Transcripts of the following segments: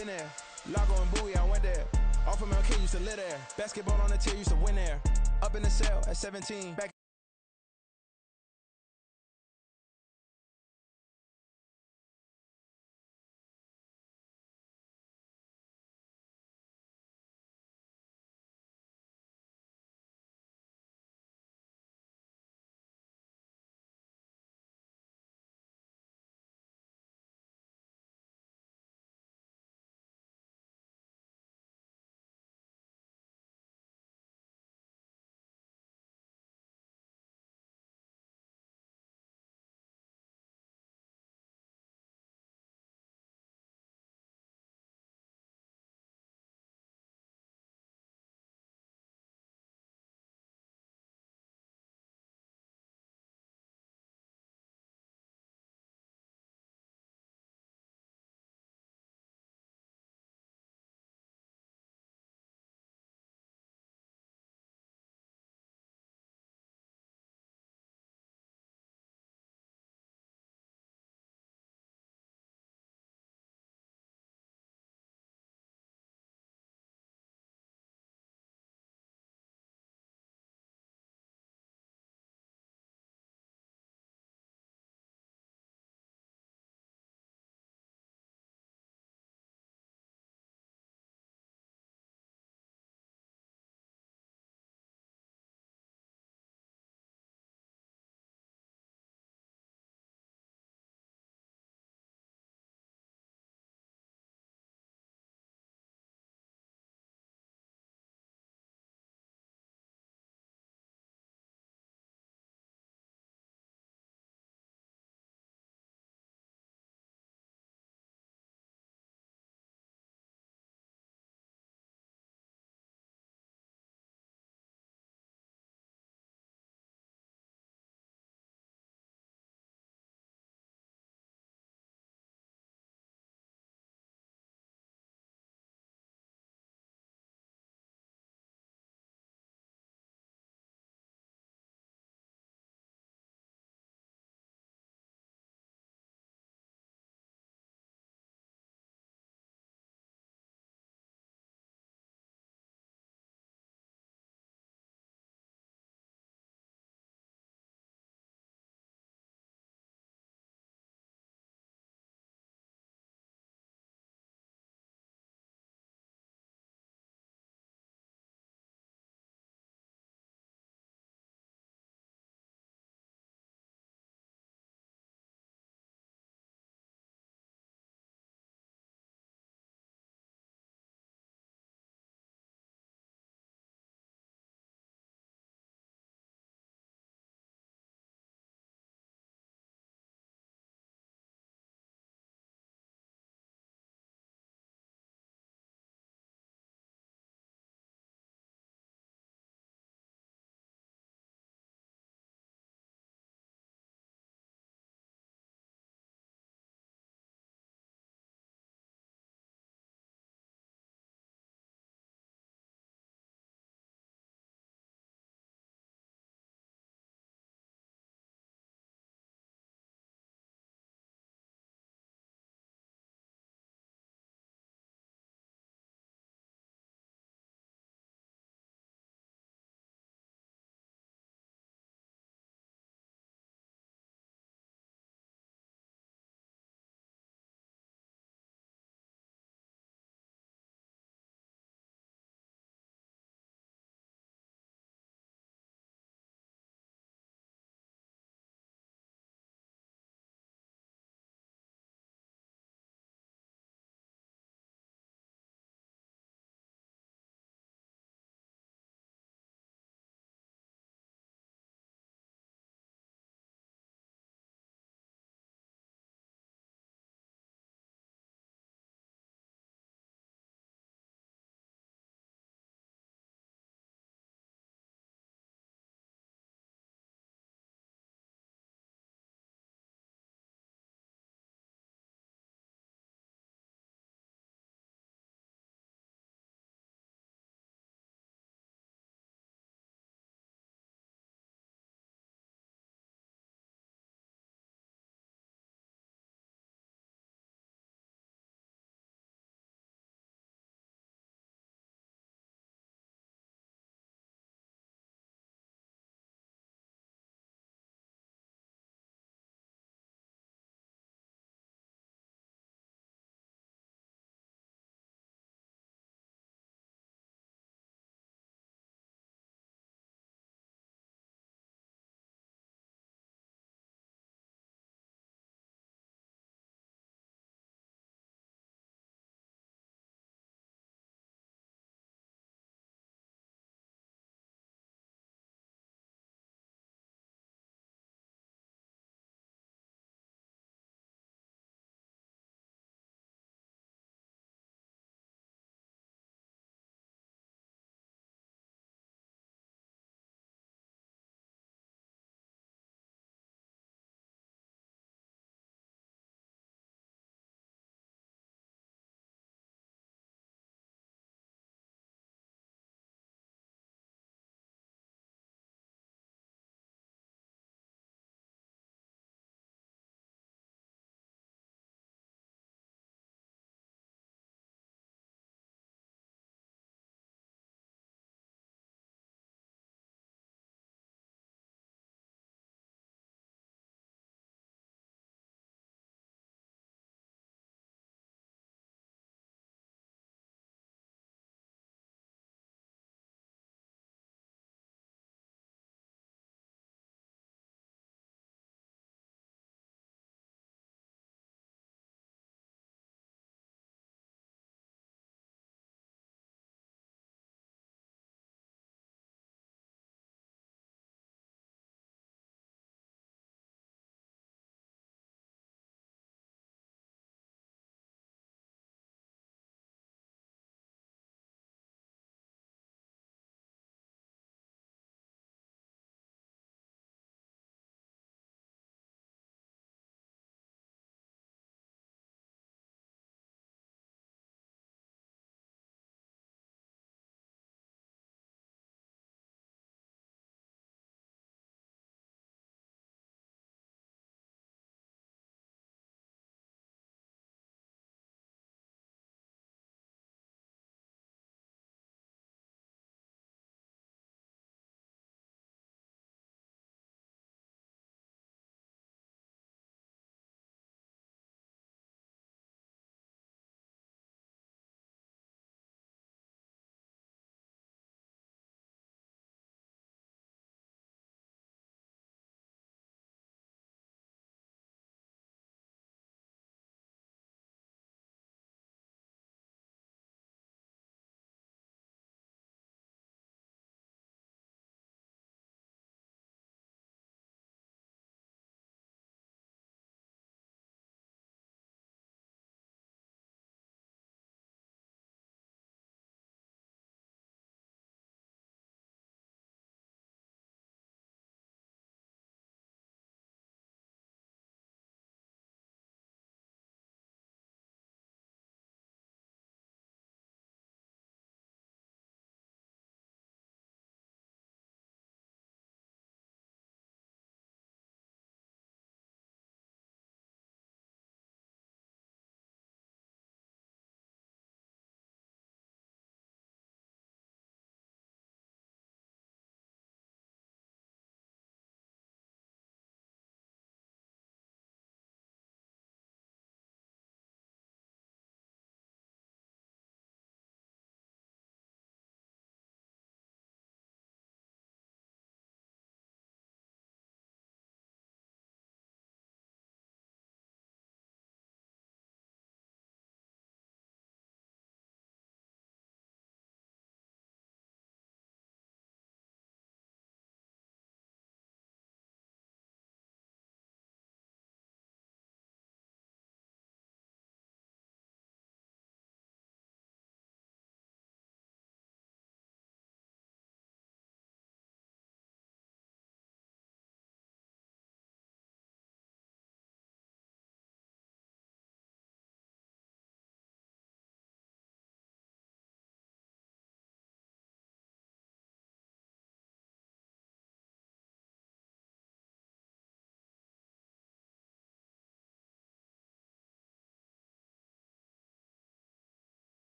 been there. Lago and Bowie, I went there. Off of MLK, used to live there. Basketball on the tier, used to win there. Up in the cell at 17. Back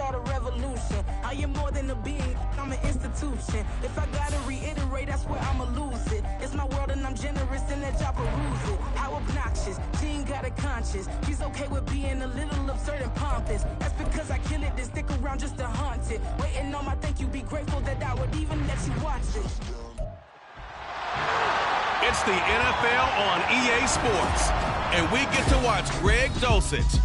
start a revolution. I am more than a being, I'm an institution. If I gotta reiterate, that's where I'ma lose it. It's my world and I'm generous and that y'all peruse it. How obnoxious, she ain't got a conscience. She's okay with being a little absurd and pompous. That's because I kill it, then stick around just to haunt it. Waiting on my thank you, be grateful that I would even let you watch it. It's the NFL on EA Sports, and we get to watch Greg Dulcich.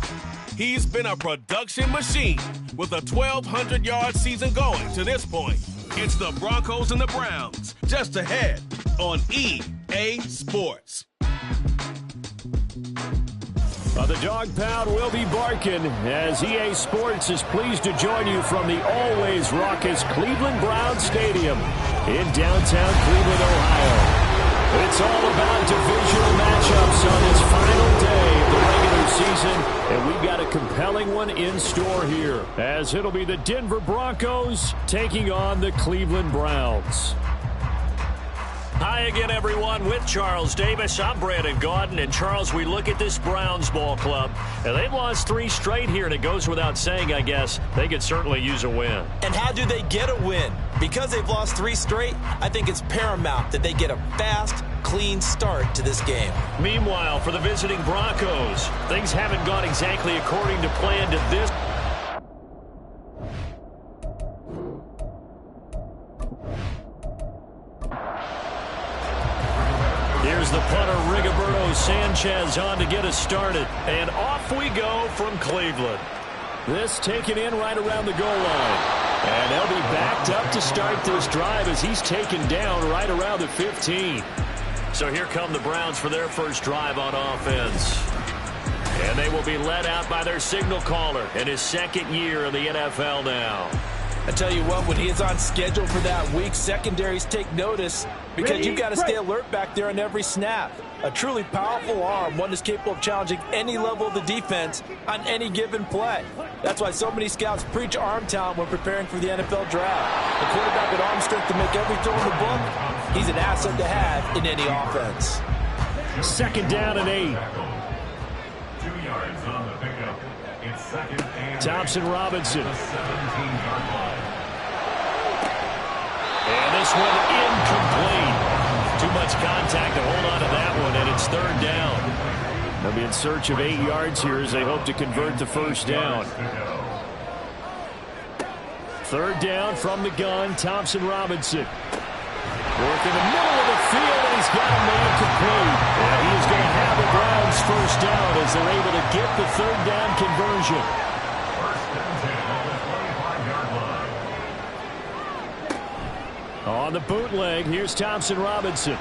He's been a production machine with a 1,200-yard season going to this point. It's the Broncos and the Browns, just ahead on EA Sports. The dog pound will be barking as EA Sports is pleased to join you from the always raucous Cleveland Browns Stadium in downtown Cleveland, Ohio. It's all about divisional matchups on this final day of the regular season, and we've got a compelling one in store here, as it'll be the Denver Broncos taking on the Cleveland Browns. Hi again, everyone. With Charles Davis, I'm Brandon Gaudin. And, Charles, we look at this Browns ball club, and they've lost 3 straight here, and it goes without saying, I guess, they could certainly use a win. And how do they get a win? Because they've lost 3 straight, I think it's paramount that they get a fast, clean start to this game. Meanwhile, for the visiting Broncos, things haven't gone exactly according to plan to this. Here's the punter, Rigoberto Sanchez, on to get us started. And off we go from Cleveland. This taken in right around the goal line. And they'll be backed up to start this drive as he's taken down right around the 15. So here come the Browns for their first drive on offense. And they will be led out by their signal caller in his second year in the NFL now. I tell you what, when he is on schedule for that week, secondaries take notice because you've got to stay alert back there on every snap. A truly powerful arm, one that's capable of challenging any level of the defense on any given play. That's why so many scouts preach arm talent when preparing for the NFL draft. A quarterback with arm strength to make every throw in the book, he's an asset to have in any offense. Second down and 8. 2 yards on the pickup. It's second and Thompson Robinson. And this one incomplete. Too much contact to hold on to that one, and it's third down. They'll be in search of 8 yards here as they hope to convert the first down. Third down from the gun, Thompson Robinson. Work in the middle of the field, and he's got a man complete. And he is going to have the Browns first down as they're able to get the third down conversion. First and 10 on the 25-yard line. On the bootleg, here's Thompson Robinson.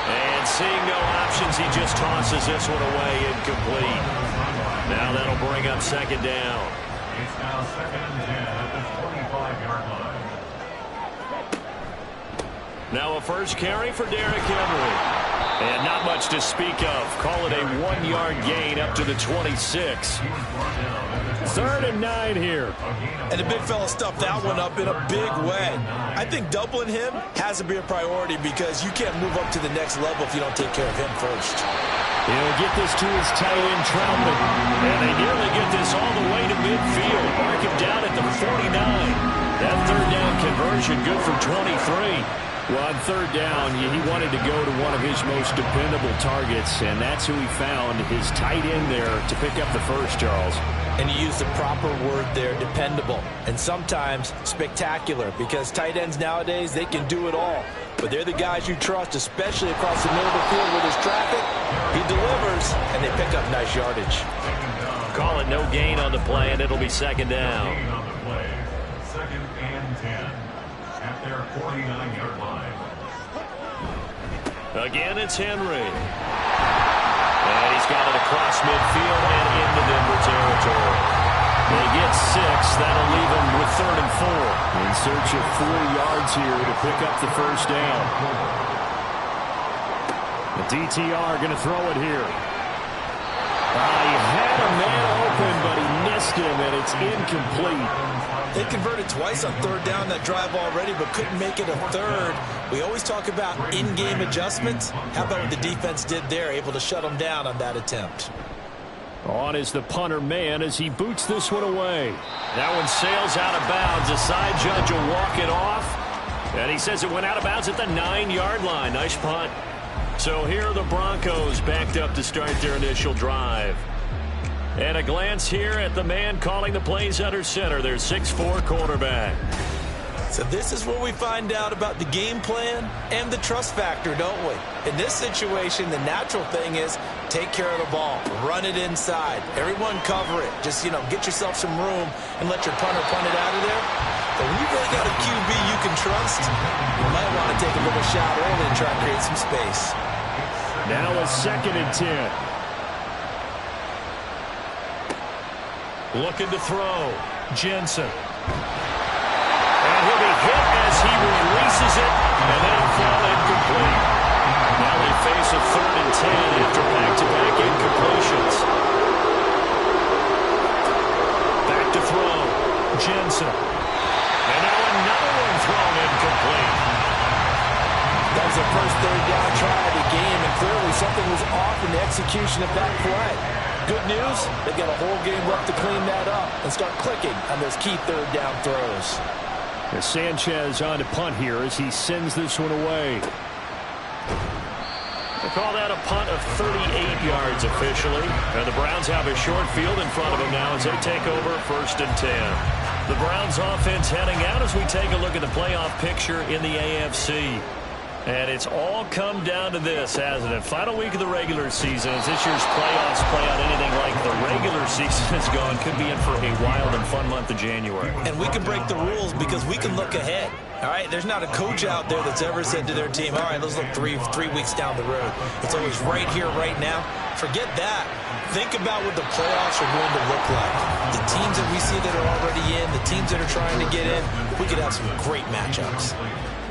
And seeing no options, he just tosses this one away, incomplete. Now that'll bring up second down. It's now second and 10 at the 25-yard line. Now a first carry for Derrick Henry. And not much to speak of. Call it a 1-yard gain up to the 26. Third and 9 here. And the big fella stuffed that one up in a big way. I think doubling him has to be a priority because you can't move up to the next level if you don't take care of him first. He'll get this to his tight end, Troutman. And they nearly get this all the way to midfield. Mark him down at the 49. That third down conversion good for 23. Well, on third down, he wanted to go to one of his most dependable targets, and that's who he found, his tight end there, to pick up the first, Charles. And you use the proper word there, dependable, and sometimes spectacular, because tight ends nowadays, they can do it all. But they're the guys you trust, especially across the middle of the field with his traffic. He delivers, and they pick up nice yardage. Call it no gain on the play, and it'll be second down. Second and 10 at their 49-yard line. Again, it's Henry. And he's got it across midfield and into Denver territory. They get 6. That'll leave him with third and 4. In search of 4 yards here to pick up the first down. The DTR going to throw it here. He had a man open, but he missed him, and it's incomplete. They converted twice on third down that drive already, but couldn't make it a third. We always talk about in-game adjustments. How about what the defense did there, able to shut them down on that attempt? On is the punter man as he boots this one away. That one sails out of bounds. The side judge will walk it off. And he says it went out of bounds at the 9-yard line. Nice punt. So here are the Broncos backed up to start their initial drive. And a glance here at the man calling the plays under center, their 6'4" quarterback. So this is where we find out about the game plan and the trust factor, don't we? In this situation, the natural thing is take care of the ball, run it inside, everyone cover it. Just, get yourself some room and let your punter punt it out of there. But when you really got a QB you can trust, you might want to take a little shot early and try and create some space. Now a 2nd and 10. Looking to throw. Jensen. And he'll be hit as he releases it, and then it'll fall incomplete. Now they face a 3rd and 10 after back-to-back incompletions. Back to throw. Jensen. And now another one thrown incomplete. That was the first 3rd down try of the game, and clearly something was off in the execution of that play. Good news, they've got a whole game left to clean that up and start clicking on those key 3rd down throws. As Sanchez on to punt here as he sends this one away. They call that a punt of 38 yards officially. And the Browns have a short field in front of them now as they take over 1st and 10. The Browns offense heading out as we take a look at the playoff picture in the AFC. And it's all come down to this, hasn't it? Final week of the regular season. As this year's playoffs play out anything like the regular season has gone, could be in for a wild and fun month of January. And we can break the rules because we can look ahead. All right, there's not a coach out there that's ever said to their team, all right, let's look three weeks down the road. It's always right here, right now. Forget that. Think about what the playoffs are going to look like. The teams that we see that are already in, the teams that are trying to get in, we could have some great matchups.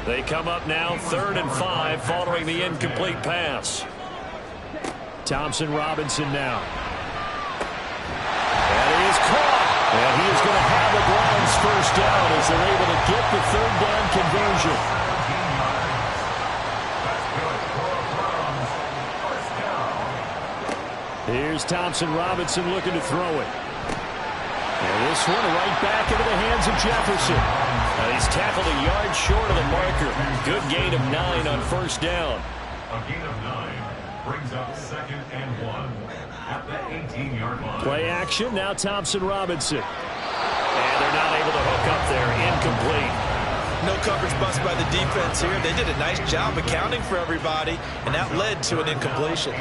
They come up now 3rd and 5 following the incomplete pass. Thompson Robinson now. And he is caught. And he is going to have the Browns 1st down as they're able to get the 3rd down conversion. Here's Thompson Robinson looking to throw it. And this one right back into the hands of Jefferson. He's tackled a yard short of the marker. Good gain of 9 on 1st down. A gain of 9 brings up 2nd and 1 at the 18-yard line. Play action, now Thompson Robinson. And they're not able to hook up there. Incomplete. No coverage bust by the defense here. They did a nice job accounting for everybody, and that led to an incompletion.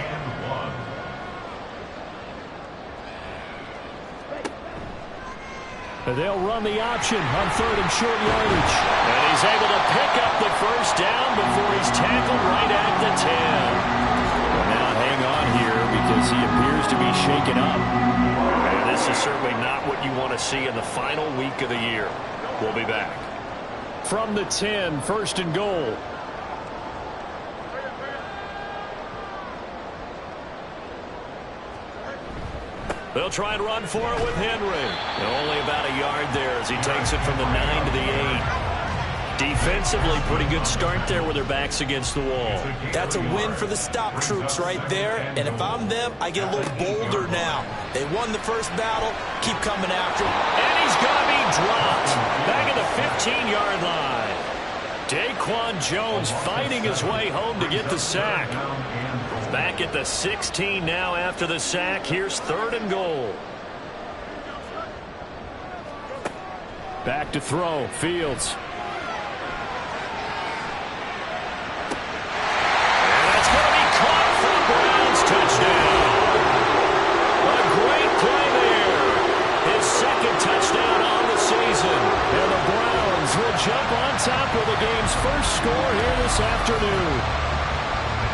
And they'll run the option on 3rd and short yardage. And he's able to pick up the 1st down before he's tackled right at the 10. Well, now hang on here because he appears to be shaken up. And this is certainly not what you want to see in the final week of the year. We'll be back. From the 10, 1st and goal. They'll try and run for it with Henry. Only about a yard there as he takes it from the 9 to the 8. Defensively, pretty good start there with their backs against the wall. That's a win for the stop troops right there. And if I'm them, I get a little bolder now. They won the first battle. Keep coming after him. And he's going to be dropped. Back at the 15-yard line. Daquan Jones fighting his way home to get the sack. Back at the 16 now after the sack. Here's 3rd and goal. Back to throw. Fields. And that's going to be caught for the Browns. Touchdown. A great play there. His 2nd touchdown on the season. And the Browns will jump on top of the game's first score here this afternoon.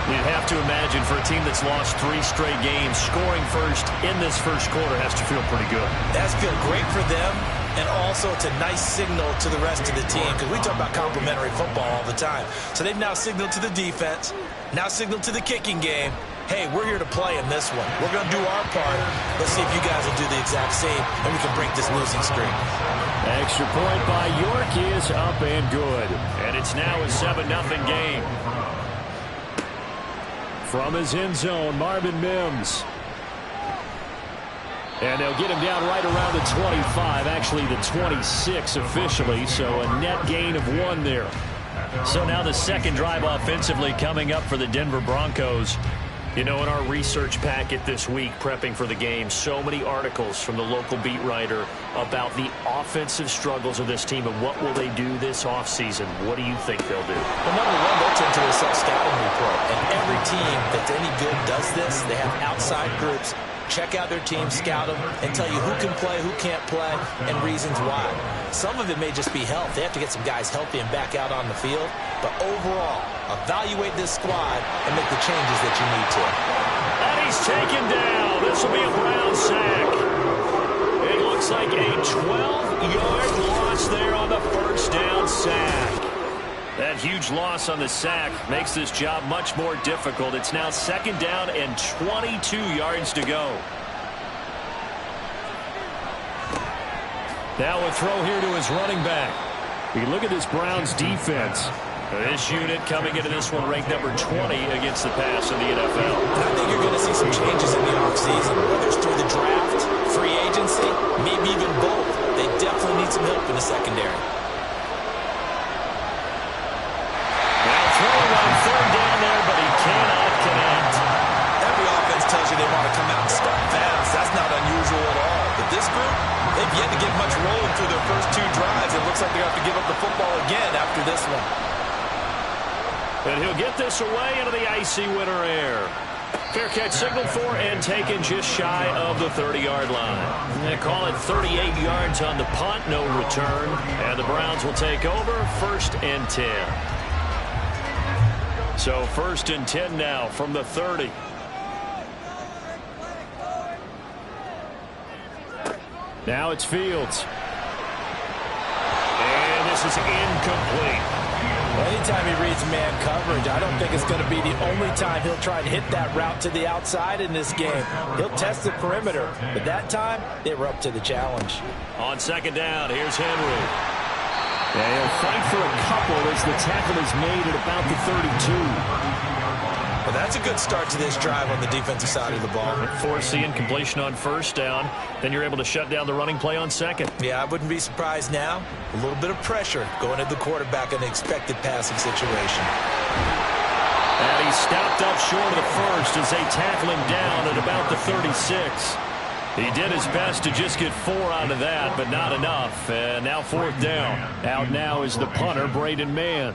You'd have to imagine for a team that's lost 3 straight games, scoring first in this first quarter has to feel pretty good. It has to feel great for them, and also it's a nice signal to the rest of the team because we talk about complementary football all the time. So they've now signaled to the defense, now signaled to the kicking game, hey, we're here to play in this one. We're going to do our part. Let's see if you guys will do the exact same, and we can break this losing streak. Extra point by York is up and good. And it's now a 7-0 game. From his end zone, Marvin Mims. And they'll get him down right around the 25, actually the 26 officially, so a net gain of 1 there. So now the second drive offensively coming up for the Denver Broncos. You know, in our research packet this week, prepping for the game, so many articles from the local beat writer about the offensive struggles of this team and what will they do this offseason. What do you think they'll do? Well, number one, they'll turn to a self-scouting report. And every team that's any good does this. They have outside groups. Check out their team, scout them, and tell you who can play, who can't play, and reasons why. Some of it may just be health. They have to get some guys healthy and back out on the field. But overall, evaluate this squad and make the changes that you need to. And he's taken down. This will be a Brown sack. It looks like a 12-yard loss there on the first down sack. That huge loss on the sack makes this job much more difficult. It's now second down and 22 yards to go. Now a throw here to his running back. We look at this Browns defense. This unit coming into this one ranked number 20 against the pass in the NFL. I think you're going to see some changes in the offseason, whether it's through the draft, free agency, maybe even both. They definitely need some help in the secondary. Throwing on third down there, but he cannot connect. Every offense tells you they want to come out and start fast. That's not unusual at all. But this group, they've yet to get much rolling through their first 2 drives. It looks like they're going to have to give up the football again after this one. And he'll get this away into the icy winter air. Fair catch signaled for and taken just shy of the 30-yard line. They call it 38 yards on the punt, no return. And the Browns will take over, 1st and 10. So 1st and 10 now from the 30. Now it's Fields. And this is incomplete. Well, anytime he reads man coverage, I don't think it's going to be the only time he'll try and hit that route to the outside in this game. He'll test the perimeter, but that time they were up to the challenge. On second down, here's Henry. Yeah, he'll fight for a couple as the tackle is made at about the 32. Well, that's a good start to this drive on the defensive side of the ball. Forcing incompletion on first down. Then you're able to shut down the running play on second. Yeah, I wouldn't be surprised now. A little bit of pressure going at the quarterback in the expected passing situation. And he stopped up short of the first as they tackle him down at about the 36. He did his best to just get 4 out of that, but not enough. And now 4th down. Out now is the punter, Braden Mann.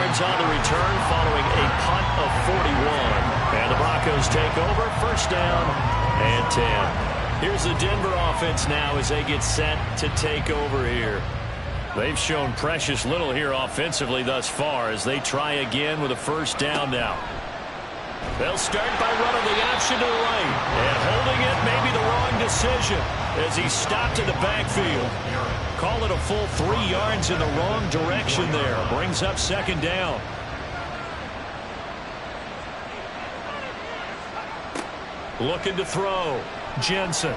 On the return following a punt of 41. And the Broncos take over, 1st down and 10. Here's the Denver offense now as they get set to take over here. They've shown precious little here offensively thus far as they try again with a 1st down now. They'll start by running the option to the right. And holding it may be the wrong decision as he stopped in the backfield. Call it a full 3 yards in the wrong direction there. Brings up 2nd down. Looking to throw. Jensen.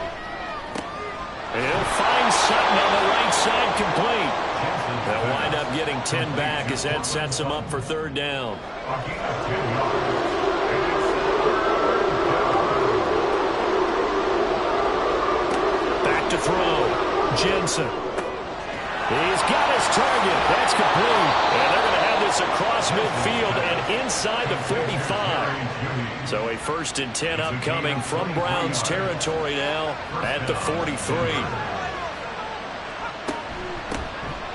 He'll find Sutton on the right side complete. They'll wind up getting 10 back as that sets him up for 3rd down. Back to throw. Jensen. He's got his target. That's complete. And they're going to have this across midfield and inside the 45. So a 1st and 10 upcoming from Browns territory now at the 43.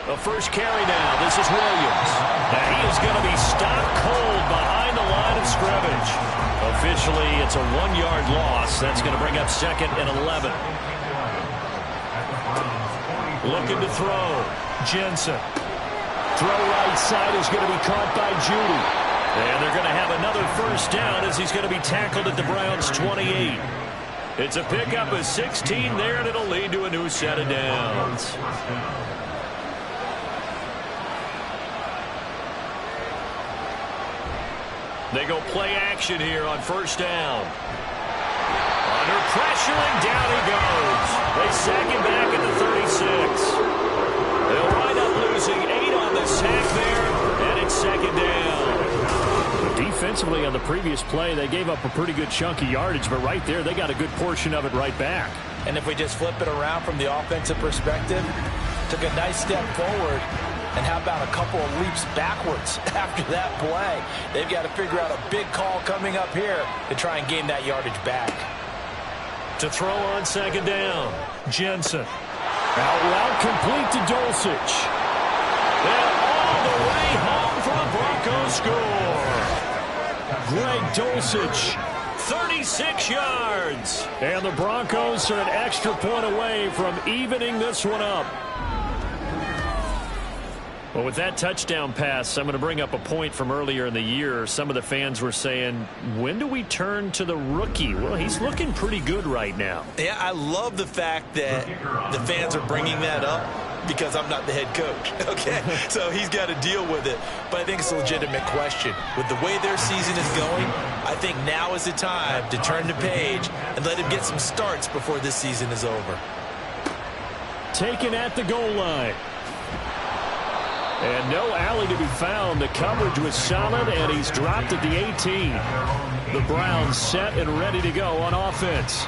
The first carry now. This is Williams. And he is going to be stopped cold behind the line of scrimmage. Officially, it's a 1-yard loss. That's going to bring up 2nd and 11. Looking to throw. Jensen. Throw right side is going to be caught by Judy. And they're going to have another 1st down as he's going to be tackled at the Browns' 28. It's a pickup of 16 there, and it'll lead to a new set of downs. They go play action here on 1st down. Under pressure, and down he goes. They sack him back at the 36. They'll wind up losing losing 8 on the sack there, and it's second down. Defensively on the previous play, they gave up a pretty good chunk of yardage, but right there, they got a good portion of it right back. And if we just flip it around from the offensive perspective, took a nice step forward, and how about a couple of leaps backwards after that play? They've got to figure out a big call coming up here to try and gain that yardage back. To throw on second down, Jensen. Out route complete to Dulcich. And all the way home for a Broncos score. Greg Dulcich. 36 yards. And the Broncos are an extra point away from evening this one up. Well, with that touchdown pass, I'm going to bring up a point from earlier in the year. Some of the fans were saying, when do we turn to the rookie? Well, he's looking pretty good right now. Yeah, I love the fact that the fans are bringing that up because I'm not the head coach, okay? So he's got to deal with it. But I think it's a legitimate question. With the way their season is going, I think now is the time to turn the page and let him get some starts before this season is over. Taken at the goal line. And no alley to be found. The coverage was solid, and he's dropped at the 18. The Browns set and ready to go on offense.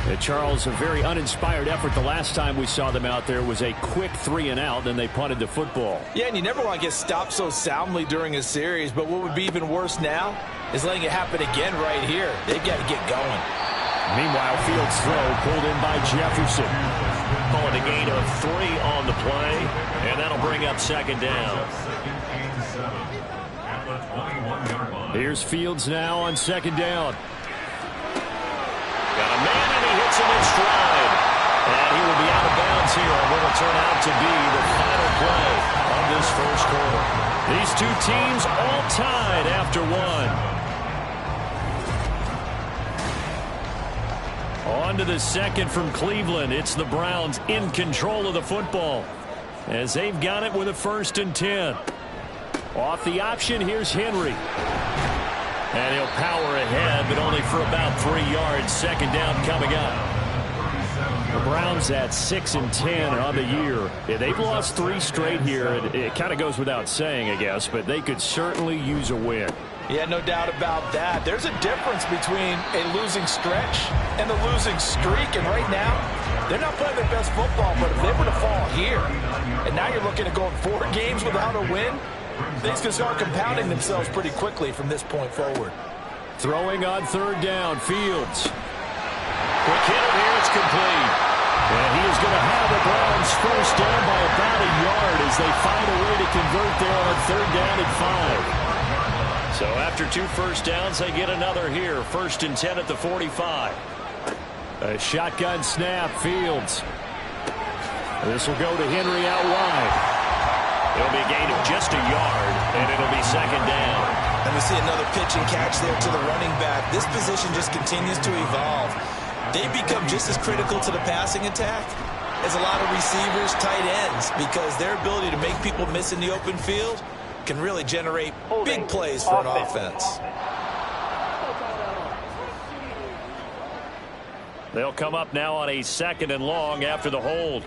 And Charles, a very uninspired effort. The last time we saw them out there was a quick 3-and-out, then they punted the football. Yeah, and you never want to get stopped so soundly during a series, but what would be even worse now is letting it happen again right here. They've got to get going. Meanwhile, Fields' throw pulled in by Jefferson. Calling a gain of 3 on the play, and that'll bring up second down. Here's Fields now on second down. Got a man, and he hits him in stride. And he will be out of bounds here on what will turn out to be the final play of this first quarter. These two teams all tied after one. On to the second from Cleveland. It's the Browns in control of the football as they've got it with a 1st and 10. Off the option, here's Henry. And he'll power ahead, but only for about 3 yards. Second down coming up. The Browns at 6 and 10 on the year. Yeah, they've lost 3 straight here. It kind of goes without saying, I guess, but they could certainly use a win. Yeah, no doubt about that. There's a difference between a losing stretch and the losing streak. And right now, they're not playing their best football. But if they were to fall here, and now you're looking at going 4 games without a win, things can start compounding themselves pretty quickly from this point forward. Throwing on 3rd down, Fields. Quick hitter here, it's complete. And he is going to have the Browns first down by about a yard as they find a way to convert there on 3rd down and 5. So after 2 first downs, they get another here. 1st and 10 at the 45. A shotgun snap, Fields. This will go to Henry out wide. It'll be a gain of just a yard, and it'll be second down. And we see another pitch and catch there to the running back. This position just continues to evolve. They become just as critical to the passing attack as a lot of receivers, tight ends, because their ability to make people miss in the open field can really generate big plays for an offense. They'll come up now on a 2nd and long after the hold.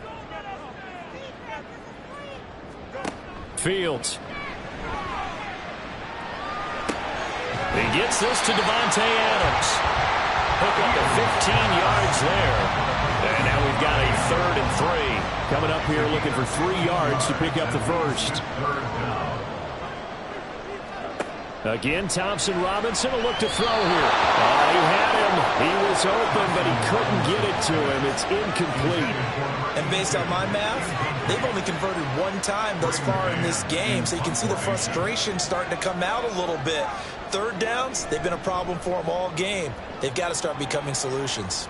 Fields. He gets this to Devontae Adams. Hook up to 15 yards there. And now we've got a 3rd and 3. Coming up here looking for 3 yards to pick up the first. Again, Thompson Robinson will look to throw here. He had him. He was open, but he couldn't get it to him. It's incomplete. And based on my math, they've only converted 1 time thus far in this game, so you can see the frustration starting to come out a little bit. 3rd downs, they've been a problem for them all game. They've got to start becoming solutions.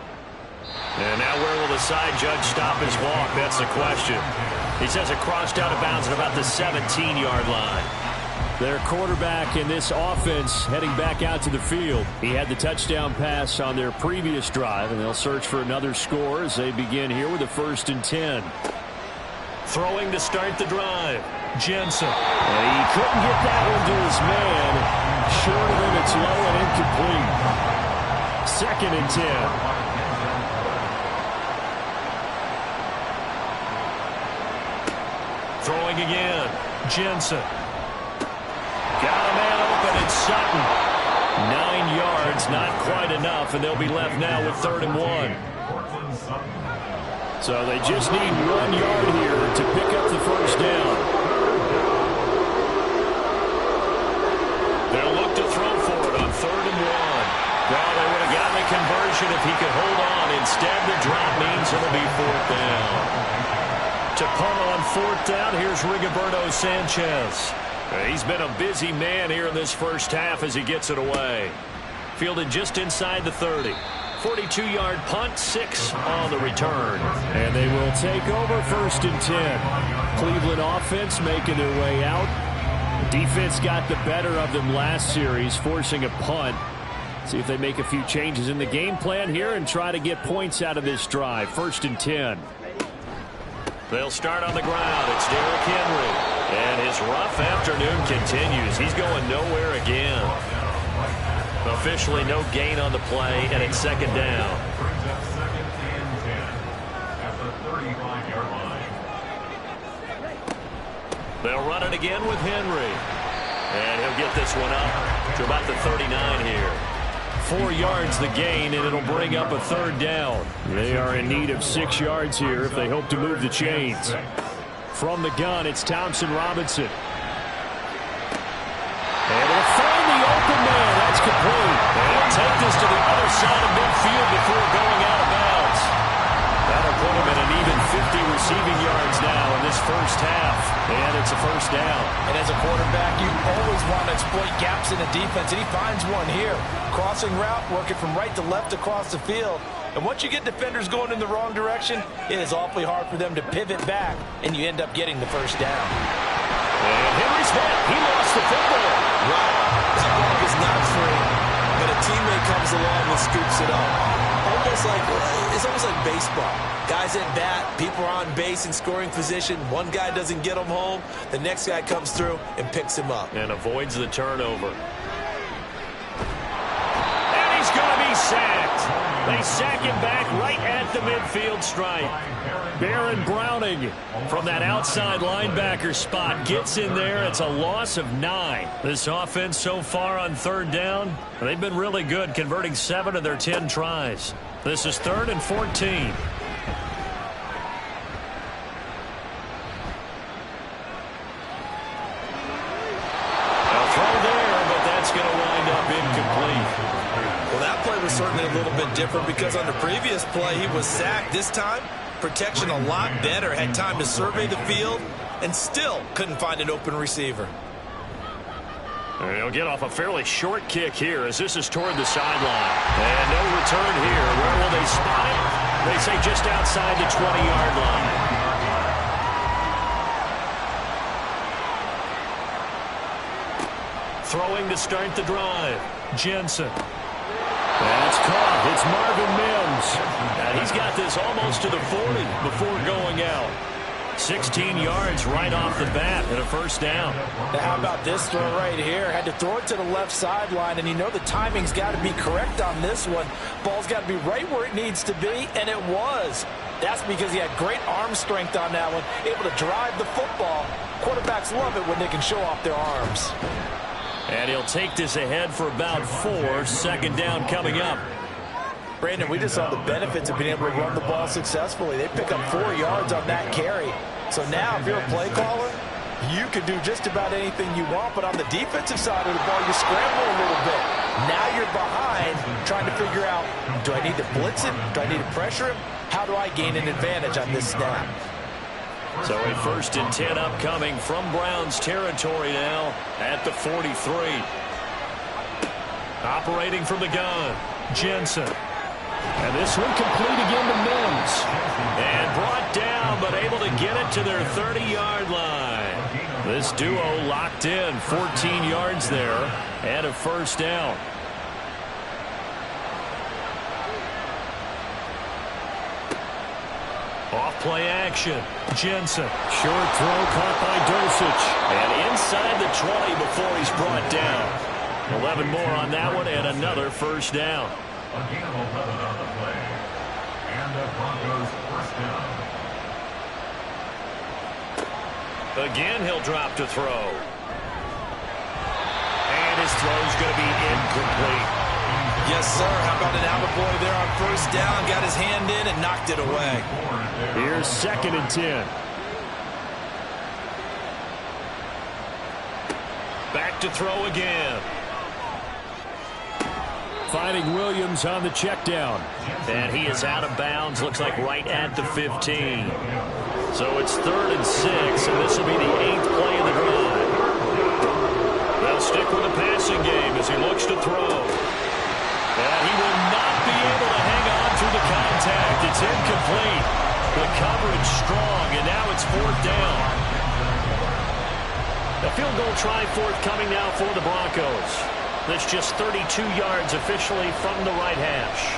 And now where will the side judge stop his walk? That's the question. He says it crossed out of bounds at about the 17-yard line. Their quarterback in this offense heading back out to the field. He had the touchdown pass on their previous drive, and they'll search for another score as they begin here with a 1st and 10. Throwing to start the drive, Jensen. And he couldn't get that one to his man. Short of him, it's low and incomplete. 2nd and 10. Throwing again. Jensen. Got a man open. It's Sutton. 9 yards, not quite enough, and they'll be left now with 3rd and 1. So they just need 1 yard here to pick up the first down. They'll look to throw for it on 3rd and 1. Well, they would have gotten a conversion if he could hold on. Instead, the drop means it'll be 4th down. To punt on 4th down, here's Rigoberto Sanchez. He's been a busy man here in this first half as he gets it away. Fielded just inside the 30. 42-yard punt, 6 on the return. And they will take over 1st and 10. Cleveland offense making their way out. Defense got the better of them last series, forcing a punt. See if they make a few changes in the game plan here and try to get points out of this drive. 1st and 10. They'll start on the ground. It's Derrick Henry. And his rough afternoon continues. He's going nowhere again. Officially no gain on the play, and it's 2nd down. Brings up 2nd and 10 at the 35-yard line. They'll run it again with Henry. And he'll get this one up to about the 39 here. 4 yards the gain, and it'll bring up a 3rd down. They are in need of 6 yards here if they hope to move the chains. From the gun, it's Thompson Robinson. And he'll find the open man. That's complete. And he'll take this to the other side of midfield before going out of bounds. That'll put him at an even 50 receiving yards now in this first half. And it's a 1st down. And as a quarterback, you always want to exploit gaps in the defense, and he finds one here. Crossing route, working from right to left across the field. And once you get defenders going in the wrong direction, it is awfully hard for them to pivot back, and you end up getting the 1st down. And Henry's hit. He lost the football. Right. That ball is not free, but a teammate comes along and scoops it up. It's almost like baseball. Guys at bat, people are on base in scoring position. One guy doesn't get him home. The next guy comes through and picks him up. And avoids the turnover. And he's going to be sacked. They sack him back right at the midfield stripe. Baron Browning from that outside linebacker spot gets in there. It's a loss of 9. This offense so far on 3rd down, they've been really good, converting 7 of their 10 tries. This is 3rd and 14. A throw there, but that's going to wind up incomplete. Well, that play was certainly a little bit different because on the previous play, he was sacked. This time, protection a lot better. Had time to survey the field and still couldn't find an open receiver. And he'll get off a fairly short kick here as this is toward the sideline. And no return here. Where will they spot it? They say just outside the 20-yard line. Throwing to start the drive. Jensen. That's caught. It's Marvin Mims. And he's got this almost to the 40 before going out. 16 yards right off the bat and a 1st down. Now how about this throw right here? Had to throw it to the left sideline, and you know the timing's got to be correct on this one. Ball's got to be right where it needs to be, and it was. That's because he had great arm strength on that one, able to drive the football. Quarterbacks love it when they can show off their arms. And he'll take this ahead for about 4. 2nd down coming up. Brandon, we just saw the benefits of being able to run the ball successfully. They pick up 4 yards on that carry. So now, if you're a play caller, you can do just about anything you want. But on the defensive side of the ball, you scramble a little bit. Now you're behind, trying to figure out, do I need to blitz him? Do I need to pressure him? How do I gain an advantage on this snap? So a 1st and 10 upcoming from Browns territory now at the 43. Operating from the gun, Jensen. And this one complete again to Mims. And brought down, but able to get it to their 30-yard line. This duo locked in, 14 yards there, and a 1st down. Off-play action, Jensen. Short throw caught by Dosich. And inside the 20 before he's brought down. 11 more on that one, and another 1st down. A gain of 11 on the play. And the Broncos 1st down. Again, he'll drop to throw. And his throw's going to be incomplete. Yes, sir. How about an attaboy there on first down? Got his hand in and knocked it away. Here's 2nd and 10. Back to throw again. Finding Williams on the check down. And he is out of bounds. Looks like right at the 15. So it's 3rd and 6, and this will be the 8th play of the drive. They'll stick with the passing game as he looks to throw. And he will not be able to hang on through the contact. It's incomplete. The coverage strong, and now it's 4th down. A field goal try forthcoming now for the Broncos. That's just 32 yards officially from the right hash.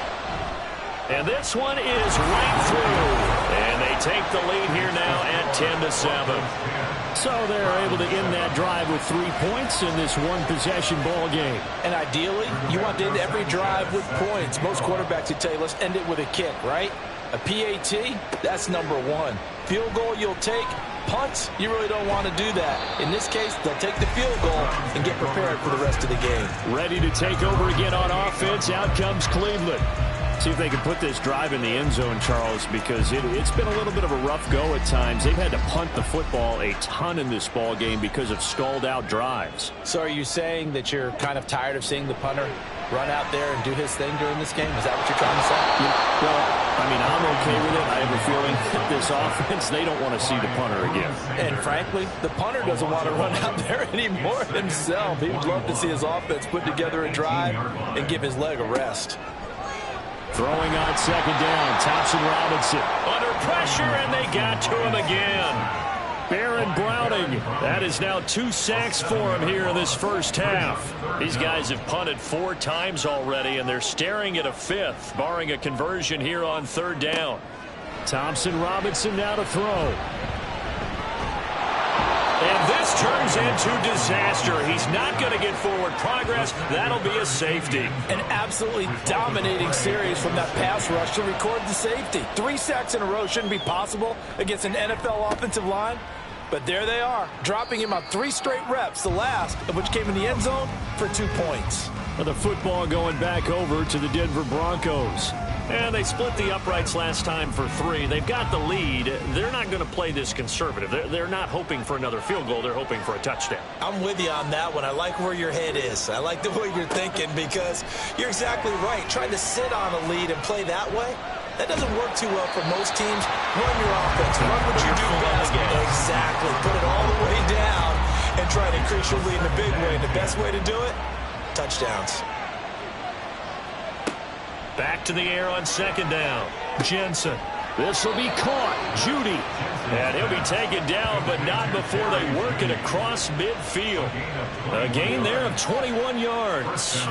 And this one is right through. And they take the lead here now at 10-7. So they're able to end that drive with 3 points in this one-possession ball game. And ideally, you want to end every drive with points. Most quarterbacks would tell you, let's end it with a kick, right? A PAT, that's number 1. Field goal you'll take. Punts, you really don't want to do that. In this case, they'll take the field goal and get prepared for the rest of the game. Ready to take over again on offense. Out comes Cleveland. See if they can put this drive in the end zone, Charles, because it's been a little bit of a rough go at times. They've had to punt the football a ton in this ball game because of stalled-out drives. So are you saying that you're kind of tired of seeing the punter run out there and do his thing during this game? Is that what you're trying to say? Yeah, well, I mean, I'm okay with it. I have a feeling that this offense, they don't want to see the punter again. And frankly, the punter doesn't want to run out there anymore himself. He would love to see his offense put together a drive and give his leg a rest. Throwing on 2nd down, Thompson Robinson. Under pressure, and they got to him again. Baron Browning. That is now 2 sacks for him here in this first half. These guys have punted 4 times already, and they're staring at a 5th, barring a conversion here on 3rd down. Thompson Robinson now to throw. And this turns into disaster. He's not going to get forward progress. That'll be a safety. An absolutely dominating series from that pass rush to record the safety. 3 sacks in a row shouldn't be possible against an NFL offensive line. But there they are, dropping him on 3 straight reps, the last of which came in the end zone for 2 points. Well, the football going back over to the Denver Broncos. And they split the uprights last time for 3. They've got the lead. They're not going to play this conservative. They're not hoping for another field goal. They're hoping for a touchdown. I'm with you on that one. I like where your head is. I like the way you're thinking because you're exactly right. Trying to sit on a lead and play that way, that doesn't work too well for most teams. Run your offense. Run what you do best. Exactly. Put it all the way down and try to increase your lead in a big way. And the best way to do it, touchdowns. Back to the air on 2nd down. Jensen. This will be caught. Judy. And he'll be taken down, but not before they work it across midfield. A gain there of 21 yards.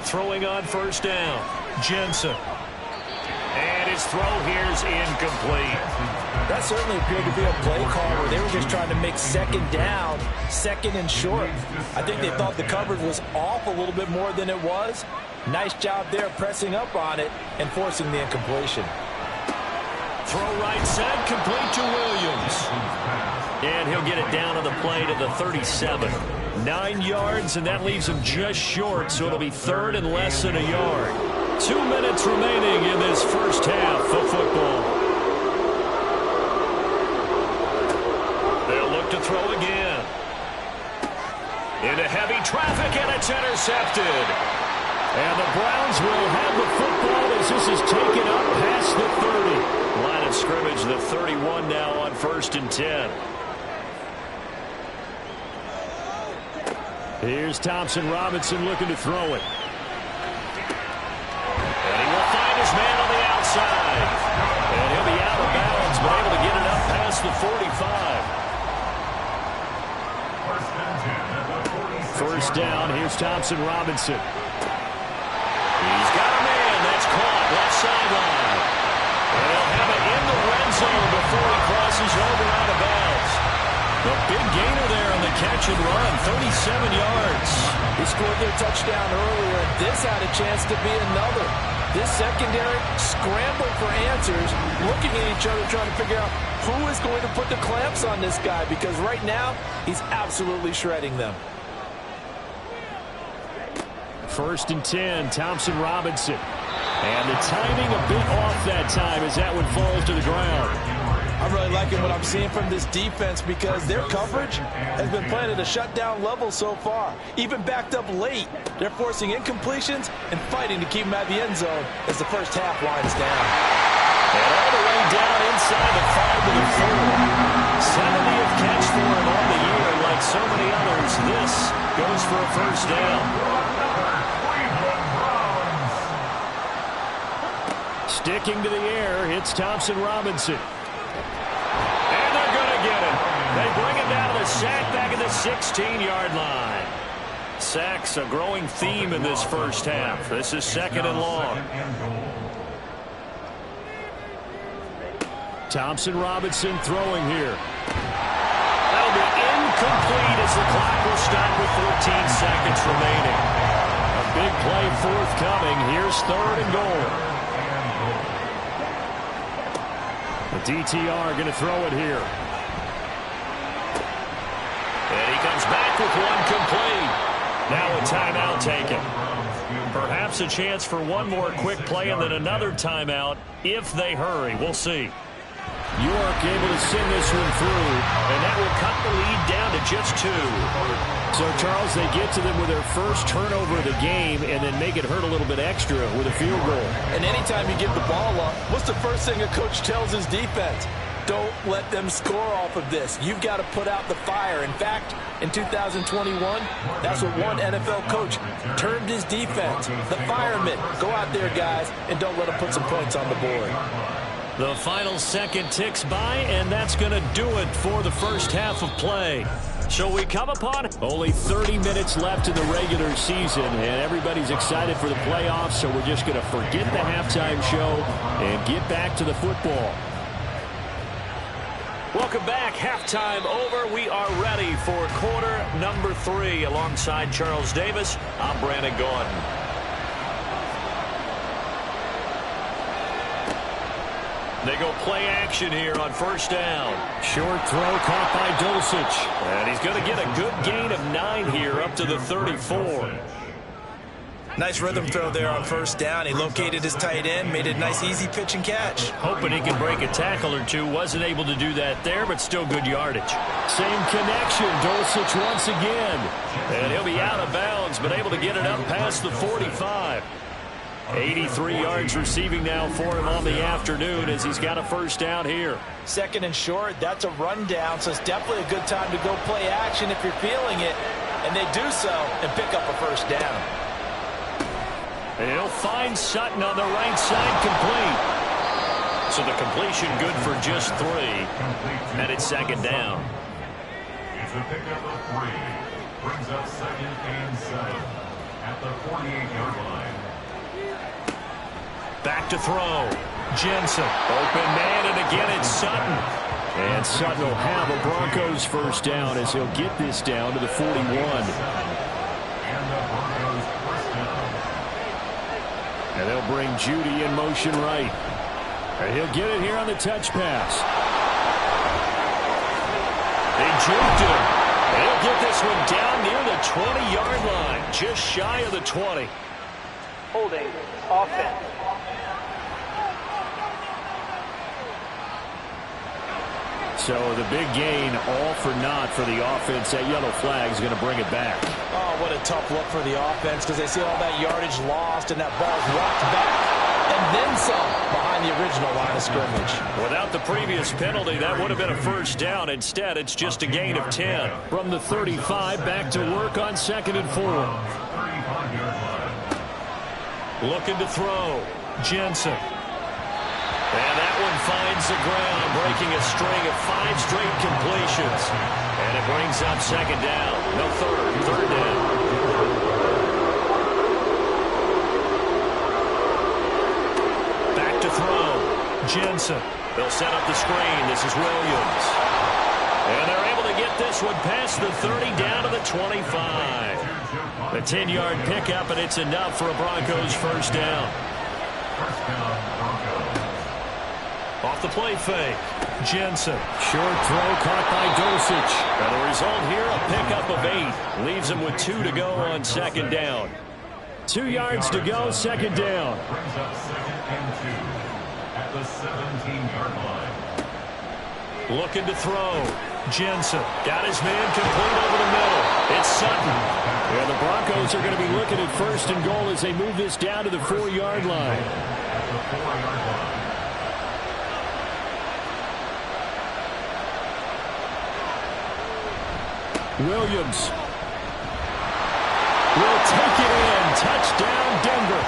Throwing on 1st down. Jensen. And his throw here is incomplete. That certainly appeared to be a play call where they were just trying to make 2nd down, 2nd and short. I think they thought the coverage was off a little bit more than it was. Nice job there pressing up on it and forcing the incompletion. Throw right side, complete to Williams. And he'll get it down on the play to the 37. 9 yards, and that leaves him just short, so it'll be 3rd and less than a yard. 2 minutes remaining in this first half of football. They'll look to throw again. Into heavy traffic, and it's intercepted. And the Browns will have the football as this is taken up past the 30. Line of scrimmage, the 31 now on 1st and 10. Here's Thompson Robinson looking to throw it. And he will find his man on the outside. And he'll be out of bounds, but able to get it up past the 45. 1st down, here's Thompson Robinson. He's got a man. That's caught. Left sideline. And they'll have it in the red zone before he crosses over out of bounds. The big gainer there on the catch and run, 37 yards. He scored their touchdown earlier, and this had a chance to be another. This secondary scrambling for answers, looking at each other, trying to figure out who is going to put the clamps on this guy, because right now, he's absolutely shredding them. 1st and 10, Thompson Robinson. And the timing a bit off that time as that one falls to the ground. I'm really liking what I'm seeing from this defense because their coverage has been playing at a shutdown level so far. Even backed up late, they're forcing incompletions and fighting to keep them at the end zone as the first half winds down. And all the way down inside the 5 to the 4. 70th catch for him on the year. Like so many others, this goes for a first down. Sticking to the air, it's Thompson Robinson. And they're going to get him. They bring him down to the sack back at the 16-yard line. Sacks a growing theme in this first half. This is 2nd and long. Thompson Robinson throwing here. That'll be incomplete as the clock will stop with 14 seconds remaining. A big play forthcoming. Here's 3rd and goal. The DTR going to throw it here. And he comes back with one complete. Now a timeout taken. Perhaps a chance for one more quick play and then another timeout if they hurry. We'll see. York able to send this one through. And that will cut the lead down to just 2. So, Charles, they get to them with their first turnover of the game and then make it hurt a little bit extra with a field goal. And anytime you give the ball up, what's the first thing a coach tells his defense? Don't let them score off of this. You've got to put out the fire. In fact, in 2021, that's what one NFL coach termed his defense. The firemen. Go out there, guys, and don't let them put some points on the board. The final second ticks by, and that's going to do it for the first half of play. So we come upon only 30 minutes left in the regular season, and everybody's excited for the playoffs, so we're just going to forget the halftime show and get back to the football. Welcome back. Halftime over. We are ready for quarter number 3. Alongside Charles Davis, I'm Brandon Gordon. They go play action here on first down. Short throw caught by Dulcich. And he's going to get a good gain of 9 here up to the 34. Nice rhythm throw there on first down. He located his tight end, made a nice easy pitch and catch. Hoping he can break a tackle or two. Wasn't able to do that there, but still good yardage. Same connection. Dulcich once again. And he'll be out of bounds, but able to get it up past the 45. 83 yards receiving now for him on the afternoon as he's got a first down here. 2nd and short, that's a rundown, so it's definitely a good time to go play action if you're feeling it. And they do so and pick up a first down. And he'll find Sutton on the right side, complete. So the completion good for just 3. And it's 2nd down. It's a pickup of 3. Brings up 2nd and 7 at the 48-yard line. Back to throw. Jensen. Open man, and again it's Sutton. And Sutton will have a Broncos first down as he'll get this down to the 41. And they'll bring Judy in motion right. And he'll get it here on the touch pass. They juked him. And he'll get this one down near the 20-yard line. Just shy of the 20. Holding offense. So the big gain, all for naught for the offense. That yellow flag is going to bring it back. Oh, what a tough look for the offense because they see all that yardage lost and that ball's rocked back. And then some behind the original line of scrimmage. Without the previous penalty, that would have been a first down. Instead, it's just a gain of 10. From the 35, back to work on 2nd and 4. Looking to throw. Jensen. And that one finds the ground, breaking a string of 5 straight completions. And it brings up 2nd down. No, 3rd down. Back to throw. Jensen. They'll set up the screen. This is Williams. And they're able to get this one past the 30 down to the 25. A 10-yard pickup, and it's enough for a Broncos first down. First down, Broncos. Off the play fake. Jensen. Short throw caught by Dosich. And the result here, a pickup of 8. Leaves him with 2 to go on second down. 2 yards to go, second down. Brings up second and 2 at the 17-yard line. Looking to throw. Jensen got his man complete over the middle. It's Sutton. Yeah, the Broncos are going to be looking at first and goal as they move this down to the 4-yard line. At the 4-yard line. Williams will take it in. Touchdown, Denver.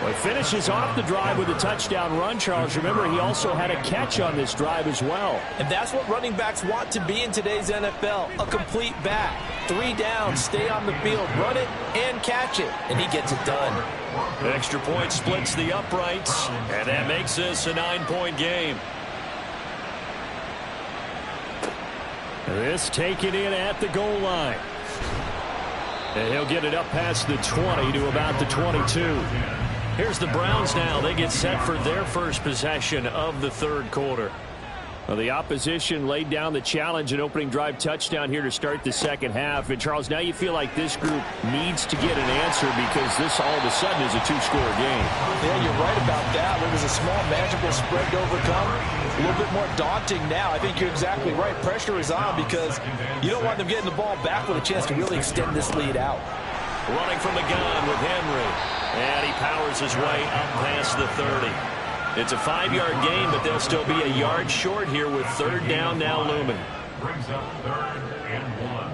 Well, he finishes off the drive with a touchdown run, Charles. Remember, he also had a catch on this drive as well. And that's what running backs want to be in today's NFL, a complete back. 3 down, stay on the field, run it, and catch it. And he gets it done. Extra point splits the uprights, and that makes this a 9-point game. This taken in at the goal line. And he'll get it up past the 20 to about the 22. Here's the Browns now. They get set for their first possession of the third quarter. Well, the opposition laid down the challenge and opening drive touchdown here to start the second half. And, Charles, now you feel like this group needs to get an answer because this all of a sudden is a 2-score game. Yeah, you're right about that. It was a small, manageable spread to overcome. A little bit more daunting now. I think you're exactly right. Pressure is on because you don't want them getting the ball back with a chance to really extend this lead out. Running from the gun with Henry. And he powers his way up past the 30. It's a 5-yard gain, but they'll still be a yard short here with third down now looming. Brings up 3rd and 1.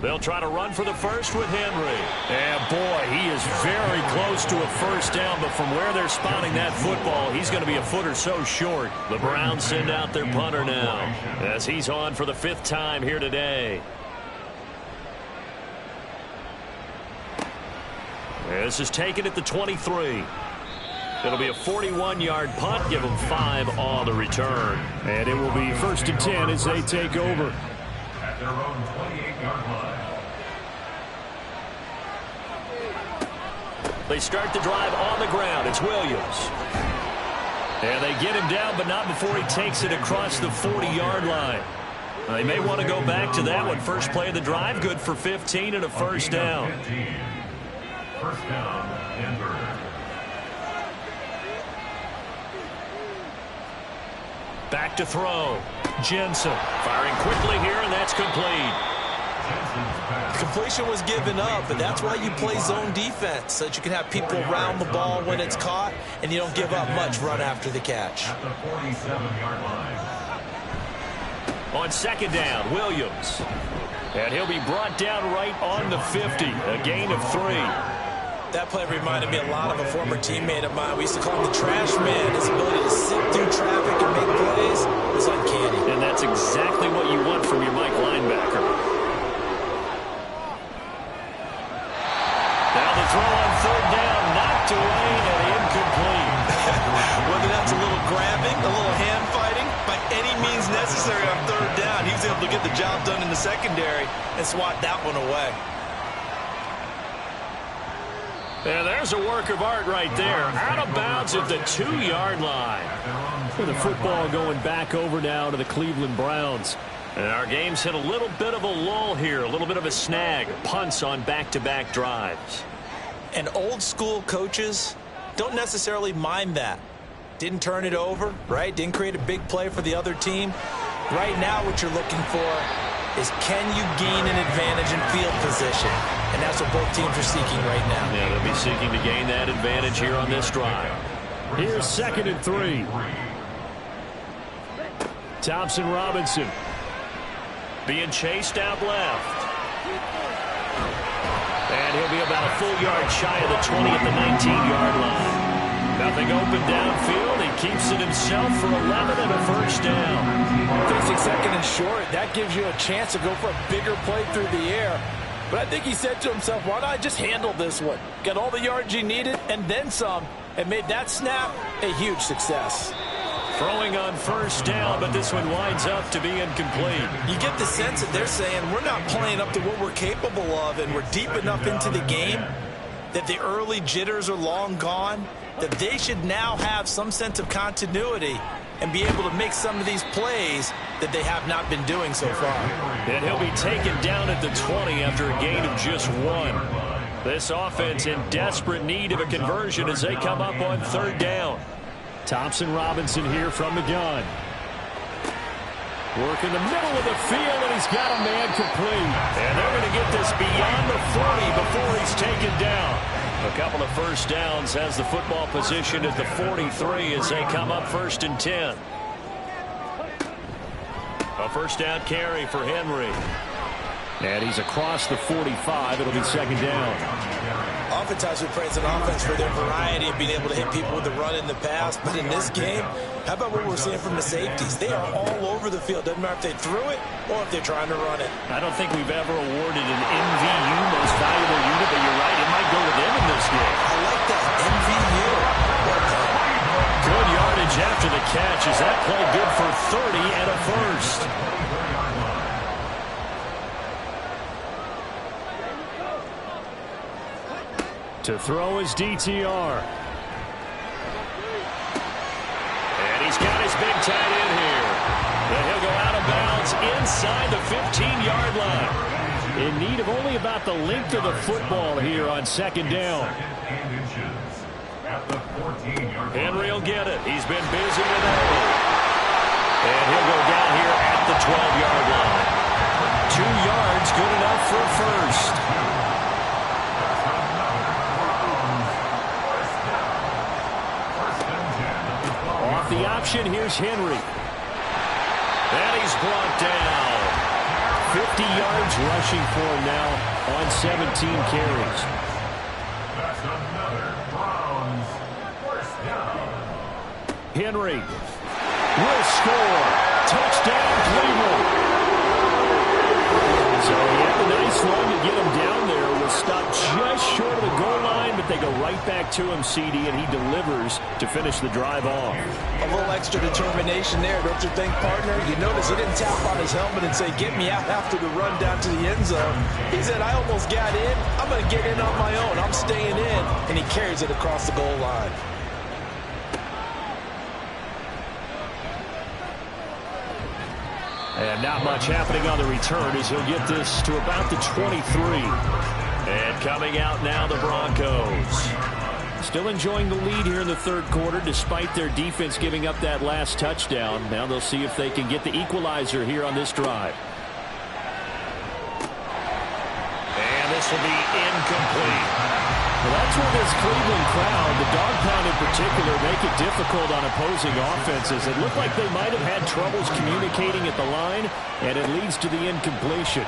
They'll try to run for the first with Henry. And boy, he is very close to a first down, but from where they're spotting that football, he's going to be a foot or so short. The Browns send out their punter now as he's on for the 5th time here today. This is taken at the 23. It'll be a 41-yard punt. Give them 5 on the return. And it will be 1st and 10 as they take over. At their own 28-yard line. They start the drive on the ground. It's Williams. And they get him down, but not before he takes it across the 40-yard line. They may want to go back to that one. First play of the drive, good for 15 and a first down. First down, Denver. Back to throw. Jensen firing quickly here, and that's complete. Completion was given up, but that's why you play zone defense, so that you can have people around the ball when it's caught, and you don't give up much run after the catch. At the 47-yard line. On second down, Williams. And he'll be brought down right on the 50, a gain of 3. That play reminded me a lot of a former teammate of mine. We used to call him the trash man. His ability to sit through traffic and make plays was uncanny. And that's exactly what you want from your Mike linebacker. Now the throw on third down, knocked away and incomplete. Whether that's a little grabbing, a little hand fighting, by any means necessary on third down, he was able to get the job done in the secondary and swat that one away. And there's a work of art right there. Out of bounds at the 2-yard line. With the football going back over now to the Cleveland Browns. And our game's hit a little bit of a lull here, a little bit of a snag. Punts on back-to-back drives. And old school coaches don't necessarily mind that. Didn't turn it over, right? Didn't create a big play for the other team. Right now what you're looking for is can you gain an advantage in field position? And that's what both teams are seeking right now. Yeah, they'll be seeking to gain that advantage here on this drive. Here's 2nd and 3. Thompson Robinson. Being chased out left. And he'll be about a full yard shy of the 20 at the 19-yard line. Nothing open downfield. He keeps it himself for 11 and a first down. Facing second and short, that gives you a chance to go for a bigger play through the air. But I think he said to himself, why not just handle this one? Got all the yards you needed and then some, and made that snap a huge success. Throwing on first down, but this one winds up to be incomplete. You get the sense that they're saying we're not playing up to what we're capable of, and we're deep enough into the game that the early jitters are long gone, that they should now have some sense of continuity and be able to make some of these plays that they have not been doing so far. And he'll be taken down at the 20 after a gain of just 1. This offense in desperate need of a conversion as they come up on 3rd down. Thompson Robinson here from the gun. Work in the middle of the field, and he's got a man complete. And they're going to get this beyond the 40 before he's taken down. A couple of first downs has the football position at the 43 as they come up 1st and 10. A first down carry for Henry. And he's across the 45. It'll be 2nd down. Oftentimes we praise an offense for their variety of being able to hit people with the run in the pass. But in this game, how about what we're seeing from the safeties? They are all over the field. Doesn't matter if they threw it or if they're trying to run it. I don't think we've ever awarded an MVU, most valuable unit, but you're right, it might go to them in this game. I like that, MVU. Good yardage after the catch. Is that play good for 30 and a first? To throw is DTR. And he's got his big tight end here. And he'll go out of bounds inside the 15-yard line. In need of only about the length of the football here on 2nd down. Henry will get it. He's been busy with that. And he'll go down here at the 12-yard line. 2 yards, good enough for a first. The option, here's Henry. And he's brought down. 50 yards rushing for him now on 17 carries. That's another Browns first down. Henry will score. Touchdown, Cleveland. So he had a nice run to get him down there. Was stopped just short of the goal line, but they go right back to him, CD, and he delivers to finish the drive off. A little extra determination there, don't you think, partner? You notice he didn't tap on his helmet and say, get me out after the run down to the end zone. He said, I almost got in. I'm going to get in on my own. I'm staying in. And he carries it across the goal line. And not much happening on the return as he'll get this to about the 23. And coming out now, the Broncos. Still enjoying the lead here in the 3rd quarter despite their defense giving up that last touchdown. Now they'll see if they can get the equalizer here on this drive. And this will be incomplete. Well, that's where this Cleveland crowd, the dog pound in particular, make it difficult on opposing offenses. It looked like they might have had troubles communicating at the line, and it leads to the incompletion.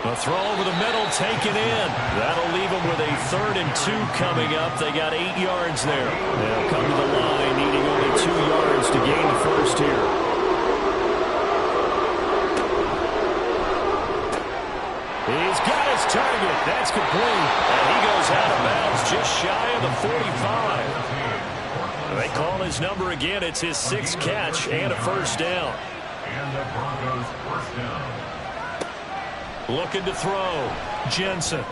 A throw over the middle taken in. That'll leave them with a 3rd and 2 coming up. They got 8 yards there. They'll come to the line needing only 2 yards to gain the first here. He's got his target. That's complete. And he goes out of bounds just shy of the 45. They call his number again. It's his 6th catch and a first down. And the Broncos first down. Looking to throw. Jensen.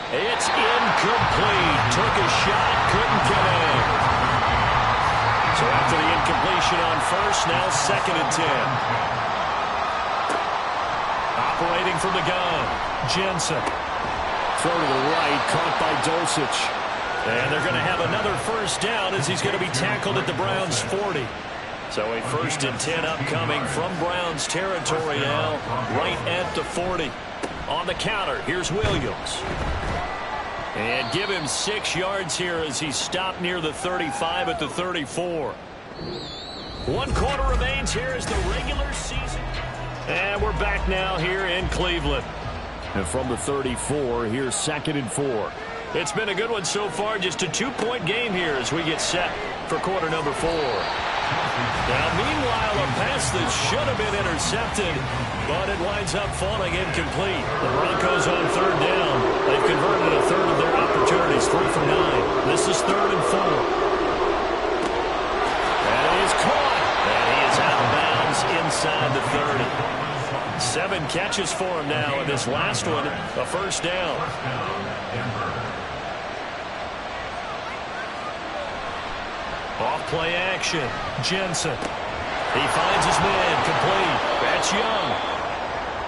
It's incomplete. Took a shot. Couldn't connect. So after the incompletion on first, now 2nd and 10. Operating from the gun. Jensen. Throw to the right. Caught by Dulcich. And they're going to have another first down as he's going to be tackled at the Browns' 40. So a 1st and 10 upcoming from Browns territory now, right at the 40. On the counter, here's Williams. And give him 6 yards here as he stopped near the 35 at the 34. 1 quarter remains here as the regular season. And we're back now here in Cleveland. And from the 34, here's 2nd and 4. It's been a good one so far, just a 2-point game here as we get set for quarter number 4. Now, meanwhile, a pass that should have been intercepted, but it winds up falling incomplete. The Broncos on 3rd down. They've converted a 3rd of their opportunities, 3 from 9. This is 3rd and 4. And he is caught. And he is out of bounds inside the 30. 7 catches for him now, and this last one, a first down. Off play action. Jensen. He finds his man. Complete. That's Young.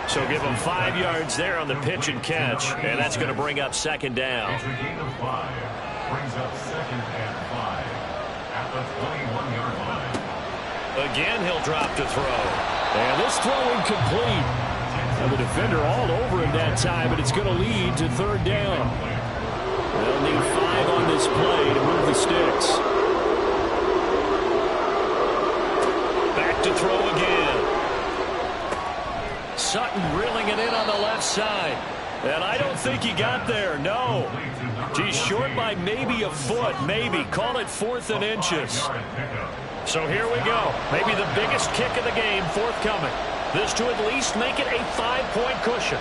So give him 5 yards there on the pitch and catch, and that's going to bring up second down. It's a gain of 5. Brings up 2nd and 5 at the 21-yard line. Again, he'll drop to throw. And this throw incomplete. And the defender all over him that time, but it's going to lead to 3rd down. They'll need 5 on this play to move the sticks. Back to throw again. Sutton reeling it in on the left side. And I don't think he got there, no. He's short by maybe a foot, maybe. Call it 4th and inches. So here we go. Maybe the biggest kick of the game forthcoming. This to at least make it a 5-point cushion.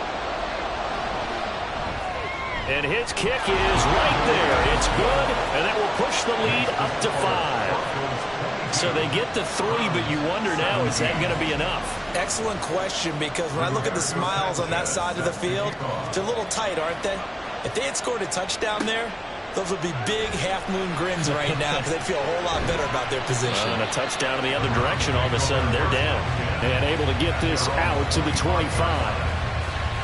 And his kick is right there. It's good, and that will push the lead up to 5. So they get to 3, but you wonder now, is that going to be enough? Excellent question, because when I look at the smiles on that side of the field, they're a little tight, aren't they? If they had scored a touchdown there, those would be big half-moon grins right now because they'd feel a whole lot better about their position. And a touchdown in the other direction, all of a sudden they're down. And able to get this out to the 25.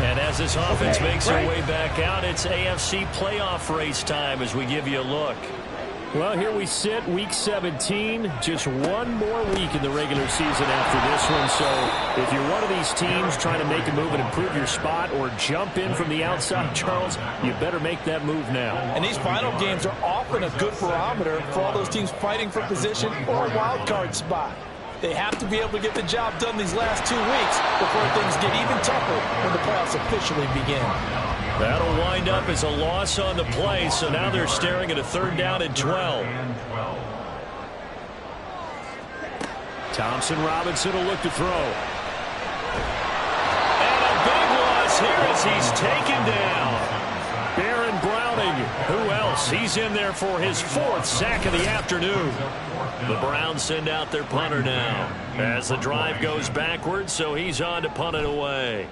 And as this offense makes their way back out, it's AFC playoff race time as we give you a look. Well, here we sit, Week 17. Just one more week in the regular season after this one. So if you're one of these teams trying to make a move and improve your spot or jump in from the outside, Charles, you better make that move now. And these final games are often a good barometer for all those teams fighting for position or a wild card spot. They have to be able to get the job done these last 2 weeks before things get even tougher when the playoffs officially begin. That'll wind up as a loss on the play, so now they're staring at a 3rd down and 12. Thompson Robinson will look to throw. And a big loss here as he's taken down. Baron Browning. Who else? He's in there for his 4th sack of the afternoon. The Browns send out their punter now as the drive goes backwards, so he's on to punt it away.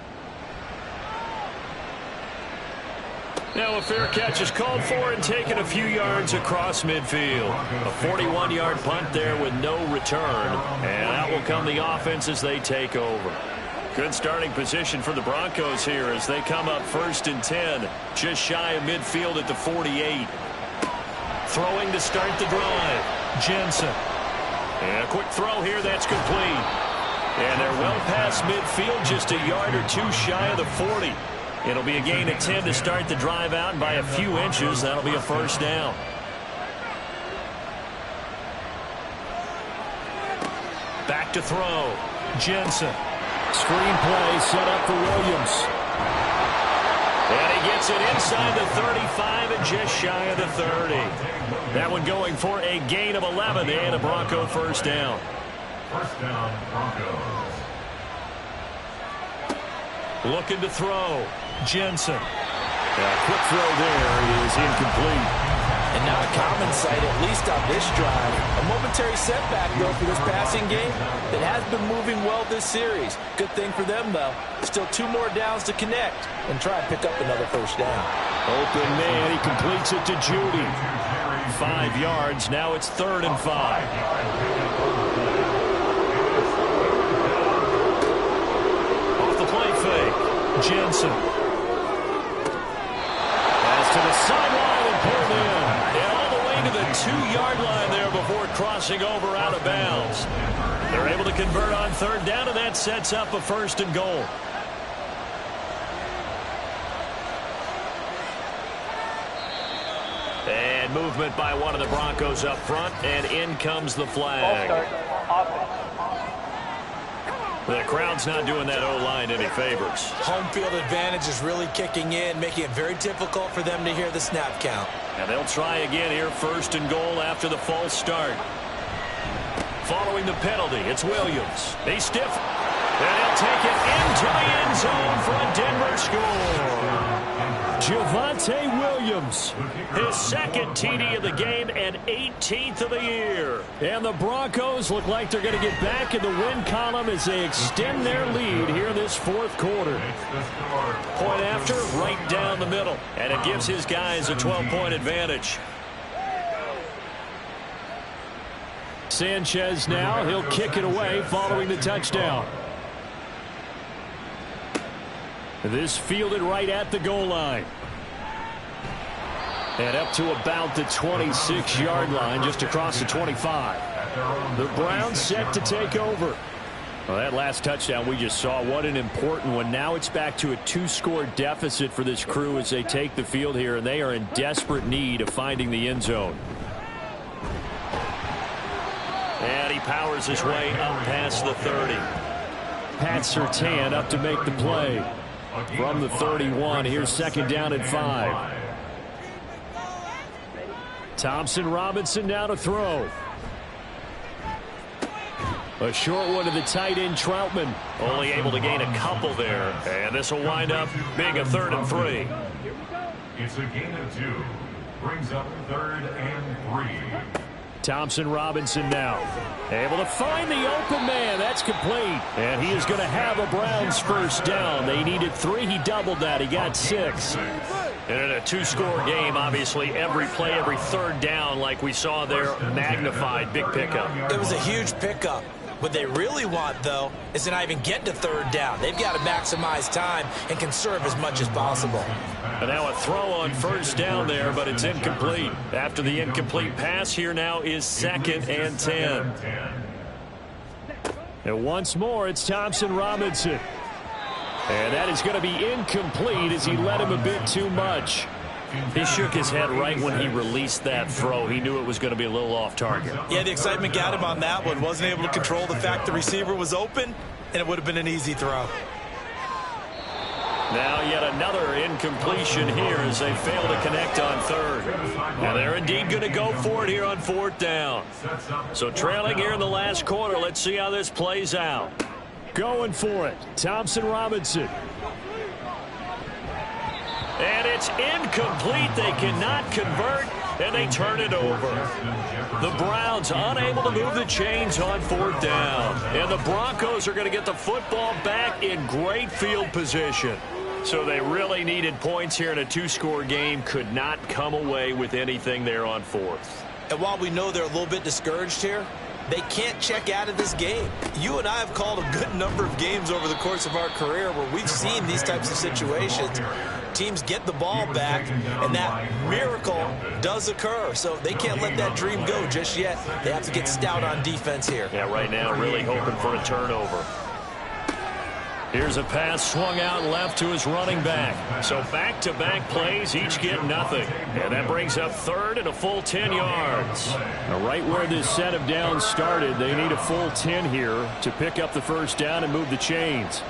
Now a fair catch is called for and taken a few yards across midfield. A 41-yard punt there with no return. And out will come the offense as they take over. Good starting position for the Broncos here as they come up 1st and 10. Just shy of midfield at the 48. Throwing to start the drive. Jensen. And a quick throw here that's complete. And they're well past midfield, just a yard or 2 shy of the 40. It'll be a gain of 10 to start the drive out, and by a few inches, that'll be a 1st down. Back to throw. Jensen. Screenplay set up for Williams. And he gets it inside the 35 and just shy of the 30. That one going for a gain of 11 and a Bronco 1st down. 1st down, Broncos. Looking to throw. Jensen. A quick throw there is incomplete. And not a common sight, at least on this drive. A momentary setback, though, for this passing game that has been moving well this series. Good thing for them, though. Still 2 more downs to connect and try and pick up another 1st down. Open man, he completes it to Judy. 5 yards, now it's 3rd and 5. Off the play fake. Jensen. Pass to the sideline and pulled in. And all the way to the 2-yard line there before crossing over out of bounds. They're able to convert on 3rd down, and that sets up a 1st and goal. And movement by one of the Broncos up front, and in comes the flag. The crowd's not doing that O-line any favors. Home field advantage is really kicking in, making it very difficult for them to hear the snap count. And they'll try again here, 1st and goal after the false start. Following the penalty, it's Williams. He's stiff. And he'll take it into the end zone for a Denver score. Javonte Williams, his second TD of the game and 18th of the year. And the Broncos look like they're going to get back in the win column as they extend their lead here in this fourth quarter. Point after, right down the middle. And it gives his guys a 12-point advantage. Sanchez now, he'll kick it away following the touchdown. This fielded right at the goal line. And up to about the 26-yard line, just across the 25. The Browns set to take over. Well, that last touchdown we just saw, what an important one. Now it's back to a 2-score deficit for this crew as they take the field here, and they are in desperate need of finding the end zone. And he powers his way up past the 30. Pat Surtain up to make the play. From the 31, here's second down and 5. Thompson Robinson now to throw. A short one to the tight end, Troutman. Only able to gain a couple there. And this will wind up being a 3rd and 3. It's a gain of 2. Brings up 3rd and 3. Thompson Robinson now. Able to find the open man. That's complete. And he is going to have a Browns first down. They needed 3. He doubled that. He got 6. And in a 2-score game, obviously, every play, every 3rd down, like we saw there, magnified. Big pickup. It was a huge pickup. What they really want, though, is to not even get to 3rd down. They've got to maximize time and conserve as much as possible. And now a throw on first down there, but it's incomplete. After the incomplete pass, here now is 2nd and 10. And once more, it's Thompson Robinson. And that is going to be incomplete as he led him a bit too much. He shook his head right when he released that throw. He knew it was going to be a little off target. Yeah, the excitement got him on that one. Wasn't able to control the fact the receiver was open, and it would have been an easy throw. Now yet another incompletion here as they fail to connect on 3rd. And they're indeed going to go for it here on 4th down. So trailing here in the last quarter, let's see how this plays out. Going for it, Thompson Robinson. And it's incomplete. They cannot convert, and they turn it over. The Browns unable to move the chains on 4th down. And the Broncos are going to get the football back in great field position. So they really needed points here in a 2-score game. Could not come away with anything there on 4th. And while we know they're a little bit discouraged here, they can't check out of this game. You and I have called a good number of games over the course of our career where we've seen these types of situations. Teams get the ball back, and that miracle does occur. So they can't let that dream go just yet. They have to get stout on defense here. Yeah, right now really hoping for a turnover. Here's a pass swung out left to his running back. So back-to-back plays, each get nothing. And that brings up 3rd and a full 10 yards. Now right where this set of downs started, they need a full 10 here to pick up the first down and move the chains.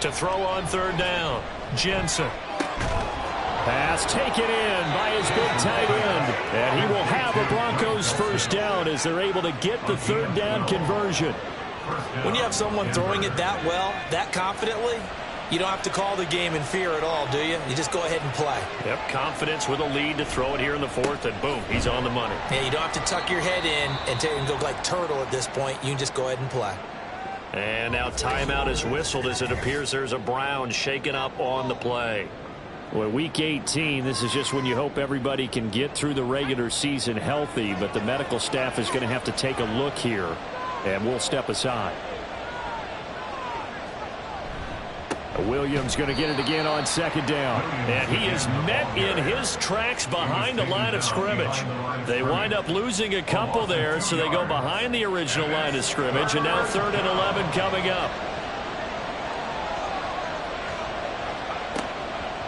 To throw on 3rd down, Jensen. Pass taken in by his big tight end. And he will have a Broncos first down as they're able to get the 3rd down conversion. When you have someone throwing it that well, that confidently, you don't have to call the game in fear at all, do you? You just go ahead and play. Yep, confidence with a lead to throw it here in the 4th, and boom, he's on the money. Yeah, you don't have to tuck your head in and go like turtle at this point. You can just go ahead and play. And now timeout is whistled as it appears there's a Brown shaken up on the play. Well, Week 18, this is just when you hope everybody can get through the regular season healthy, but the medical staff is going to have to take a look here, and we'll step aside. Williams going to get it again on 2nd down. And he is met in his tracks behind the line of scrimmage. They wind up losing a couple there, so they go behind the original line of scrimmage, and now 3rd and 11 coming up.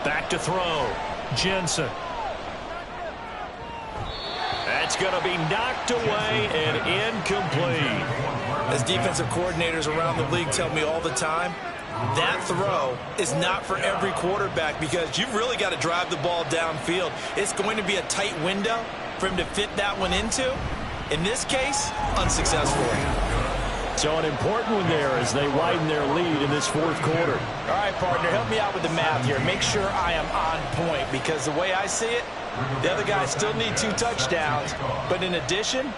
Back to throw. Jensen. That's going to be knocked away and incomplete. As defensive coordinators around the league tell me all the time, that throw is not for every quarterback because you've really got to drive the ball downfield. It's going to be a tight window for him to fit that one into. In this case, unsuccessfully. So an important one there as they widen their lead in this fourth quarter. All right, partner, help me out with the math here. Make sure I am on point, because the way I see it, the other guys still need 2 touchdowns, but in addition,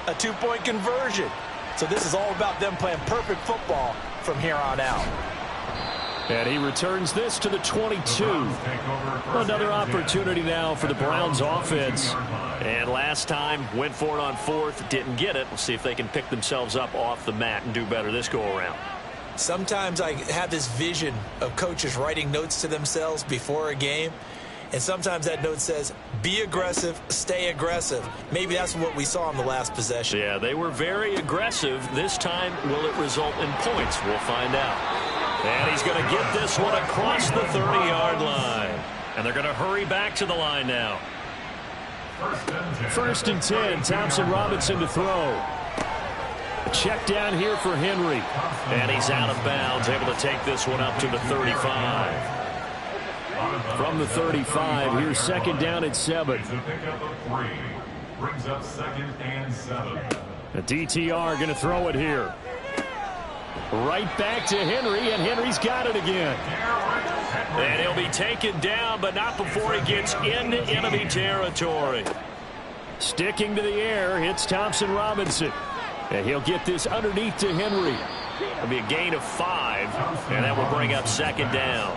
a 2-point conversion. So this is all about them playing perfect football from here on out. And he returns this to the 22. Another opportunity now for the Browns offense. And last time, went for it on 4th, didn't get it. We'll see if they can pick themselves up off the mat and do better this go-around. Sometimes I have this vision of coaches writing notes to themselves before a game, and sometimes that note says, be aggressive, stay aggressive. Maybe that's what we saw in the last possession. Yeah, they were very aggressive. This time, will it result in points? We'll find out. And he's going to get this one across the 30-yard line. And they're going to hurry back to the line now. First and 10, Thompson Robinson to throw. Check down here for Henry. And he's out of bounds, able to take this one up to the 35. From the 35, here's second down at 7. Brings up 2nd and 7. The DTR going to throw it here. Right back to Henry, and Henry's got it again. And he'll be taken down, but not before he gets into enemy territory. Sticking to the air, hits Thompson Robinson. And he'll get this underneath to Henry. It'll be a gain of 5, and that will bring up second down.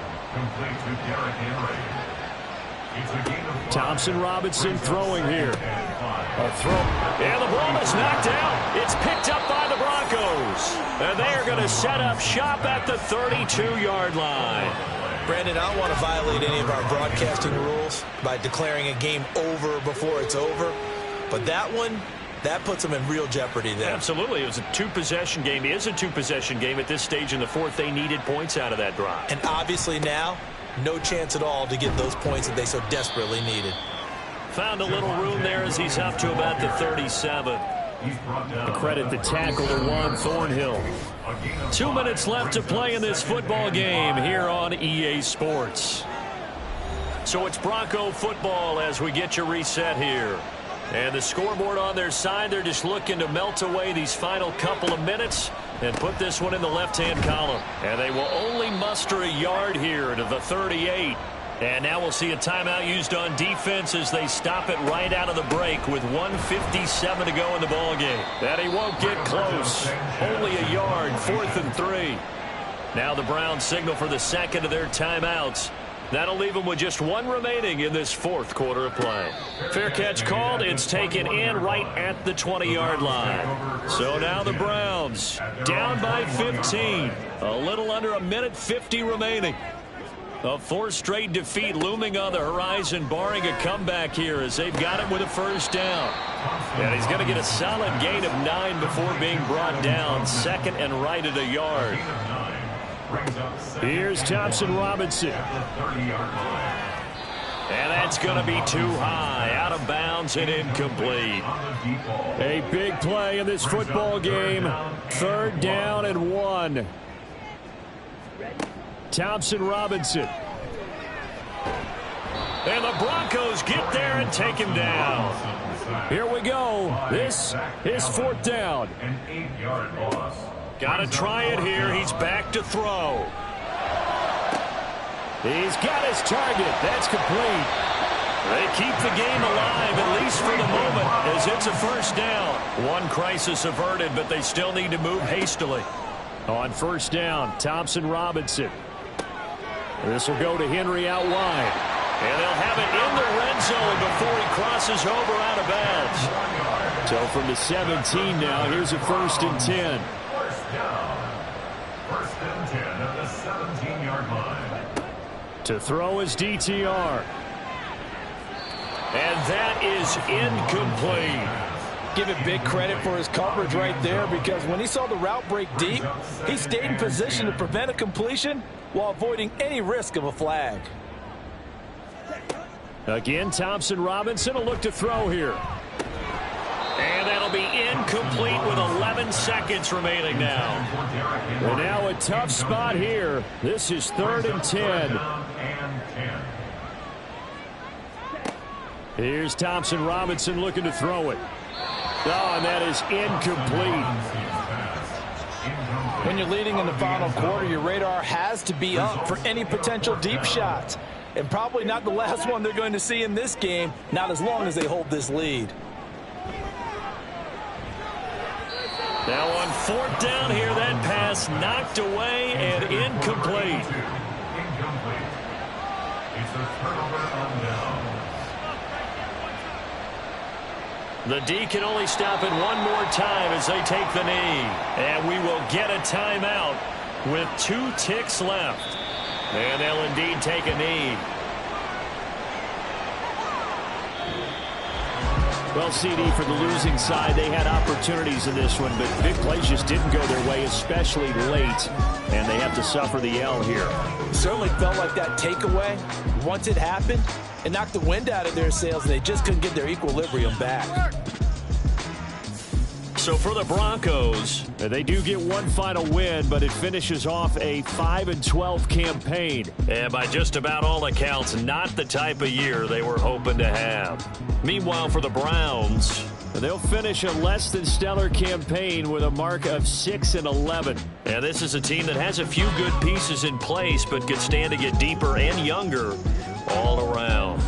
Thompson Robinson throwing here. A throw. And the ball is knocked out. It's picked up by the Broncos. And they are going to set up shop at the 32-yard line. Brandon, I don't want to violate any of our broadcasting rules by declaring a game over before it's over. But that one, that puts them in real jeopardy there. Absolutely. It was a 2-possession game. It is a 2-possession game at this stage in the fourth. They needed points out of that drive. And obviously now, no chance at all to get those points that they so desperately needed. Found a little room there as he's up to about the 37. Credit the tackle to Juan Thornhill. 2 minutes left to play in this football game here on EA Sports. So it's Bronco football as we get you reset here. And the scoreboard on their side, they're just looking to melt away these final couple of minutes and put this one in the left-hand column. And they will only muster a yard here to the 38. And now we'll see a timeout used on defense as they stop it right out of the break with 1:57 to go in the ballgame. And he won't get close. Only a yard, 4th and 3. Now the Browns signal for the second of their timeouts. That'll leave them with just 1 remaining in this fourth quarter of play. Fair catch called. It's taken in right at the 20-yard line. So now the Browns down by 15. A little under 1:50 remaining. A 4th straight defeat looming on the horizon, barring a comeback here as they've got him with a first down. And he's going to get a solid gain of 9 before being brought down. 2nd and right at a yard. Here's Thompson Robinson. And that's going to be too high, out of bounds and incomplete. A big play in this football game. 3rd down and 1. Thompson Robinson. And the Broncos get there and take him down. Here we go. This is 4th down. An 8-yard loss. Got to try it here. He's back to throw. He's got his target. That's complete. They keep the game alive, at least for the moment, as it's a first down. One crisis averted, but they still need to move hastily. On first down, Thompson Robinson. This will go to Henry out wide. And they'll have it in the red zone before he crosses over out of bounds. So from the 17 now, here's a 1st and 10. First and 10 at the 17-yard line. To throw is DTR. And that is incomplete. Give it big credit for his coverage right there, because when he saw the route break deep, he stayed in position to prevent a completion while avoiding any risk of a flag. Again, Thompson Robinson will look to throw here. And that'll be incomplete with 11 seconds remaining now. Well, now a tough spot here. This is 3rd and 10. Here's Thompson Robinson looking to throw it. Oh, and that is incomplete. When you're leading in the final quarter, your radar has to be up for any potential deep shots. And probably not the last one they're going to see in this game, not as long as they hold this lead. Now on 4th down here, that pass knocked away and incomplete. Incomplete. It's a turnover on down. The D can only stop it one more time as they take the knee. And we will get a timeout with 2 ticks left. And they'll indeed take a knee. Well, CD, for the losing side, they had opportunities in this one, but big plays just didn't go their way, especially late, and they have to suffer the L here. It certainly felt like that takeaway, once it happened, it knocked the wind out of their sails, and they just couldn't get their equilibrium back. So for the Broncos, they do get one final win, but it finishes off a 5-12 campaign. And by just about all accounts, not the type of year they were hoping to have. Meanwhile, for the Browns, they'll finish a less than stellar campaign with a mark of 6-11. And this is a team that has a few good pieces in place, but could stand to get deeper and younger all around.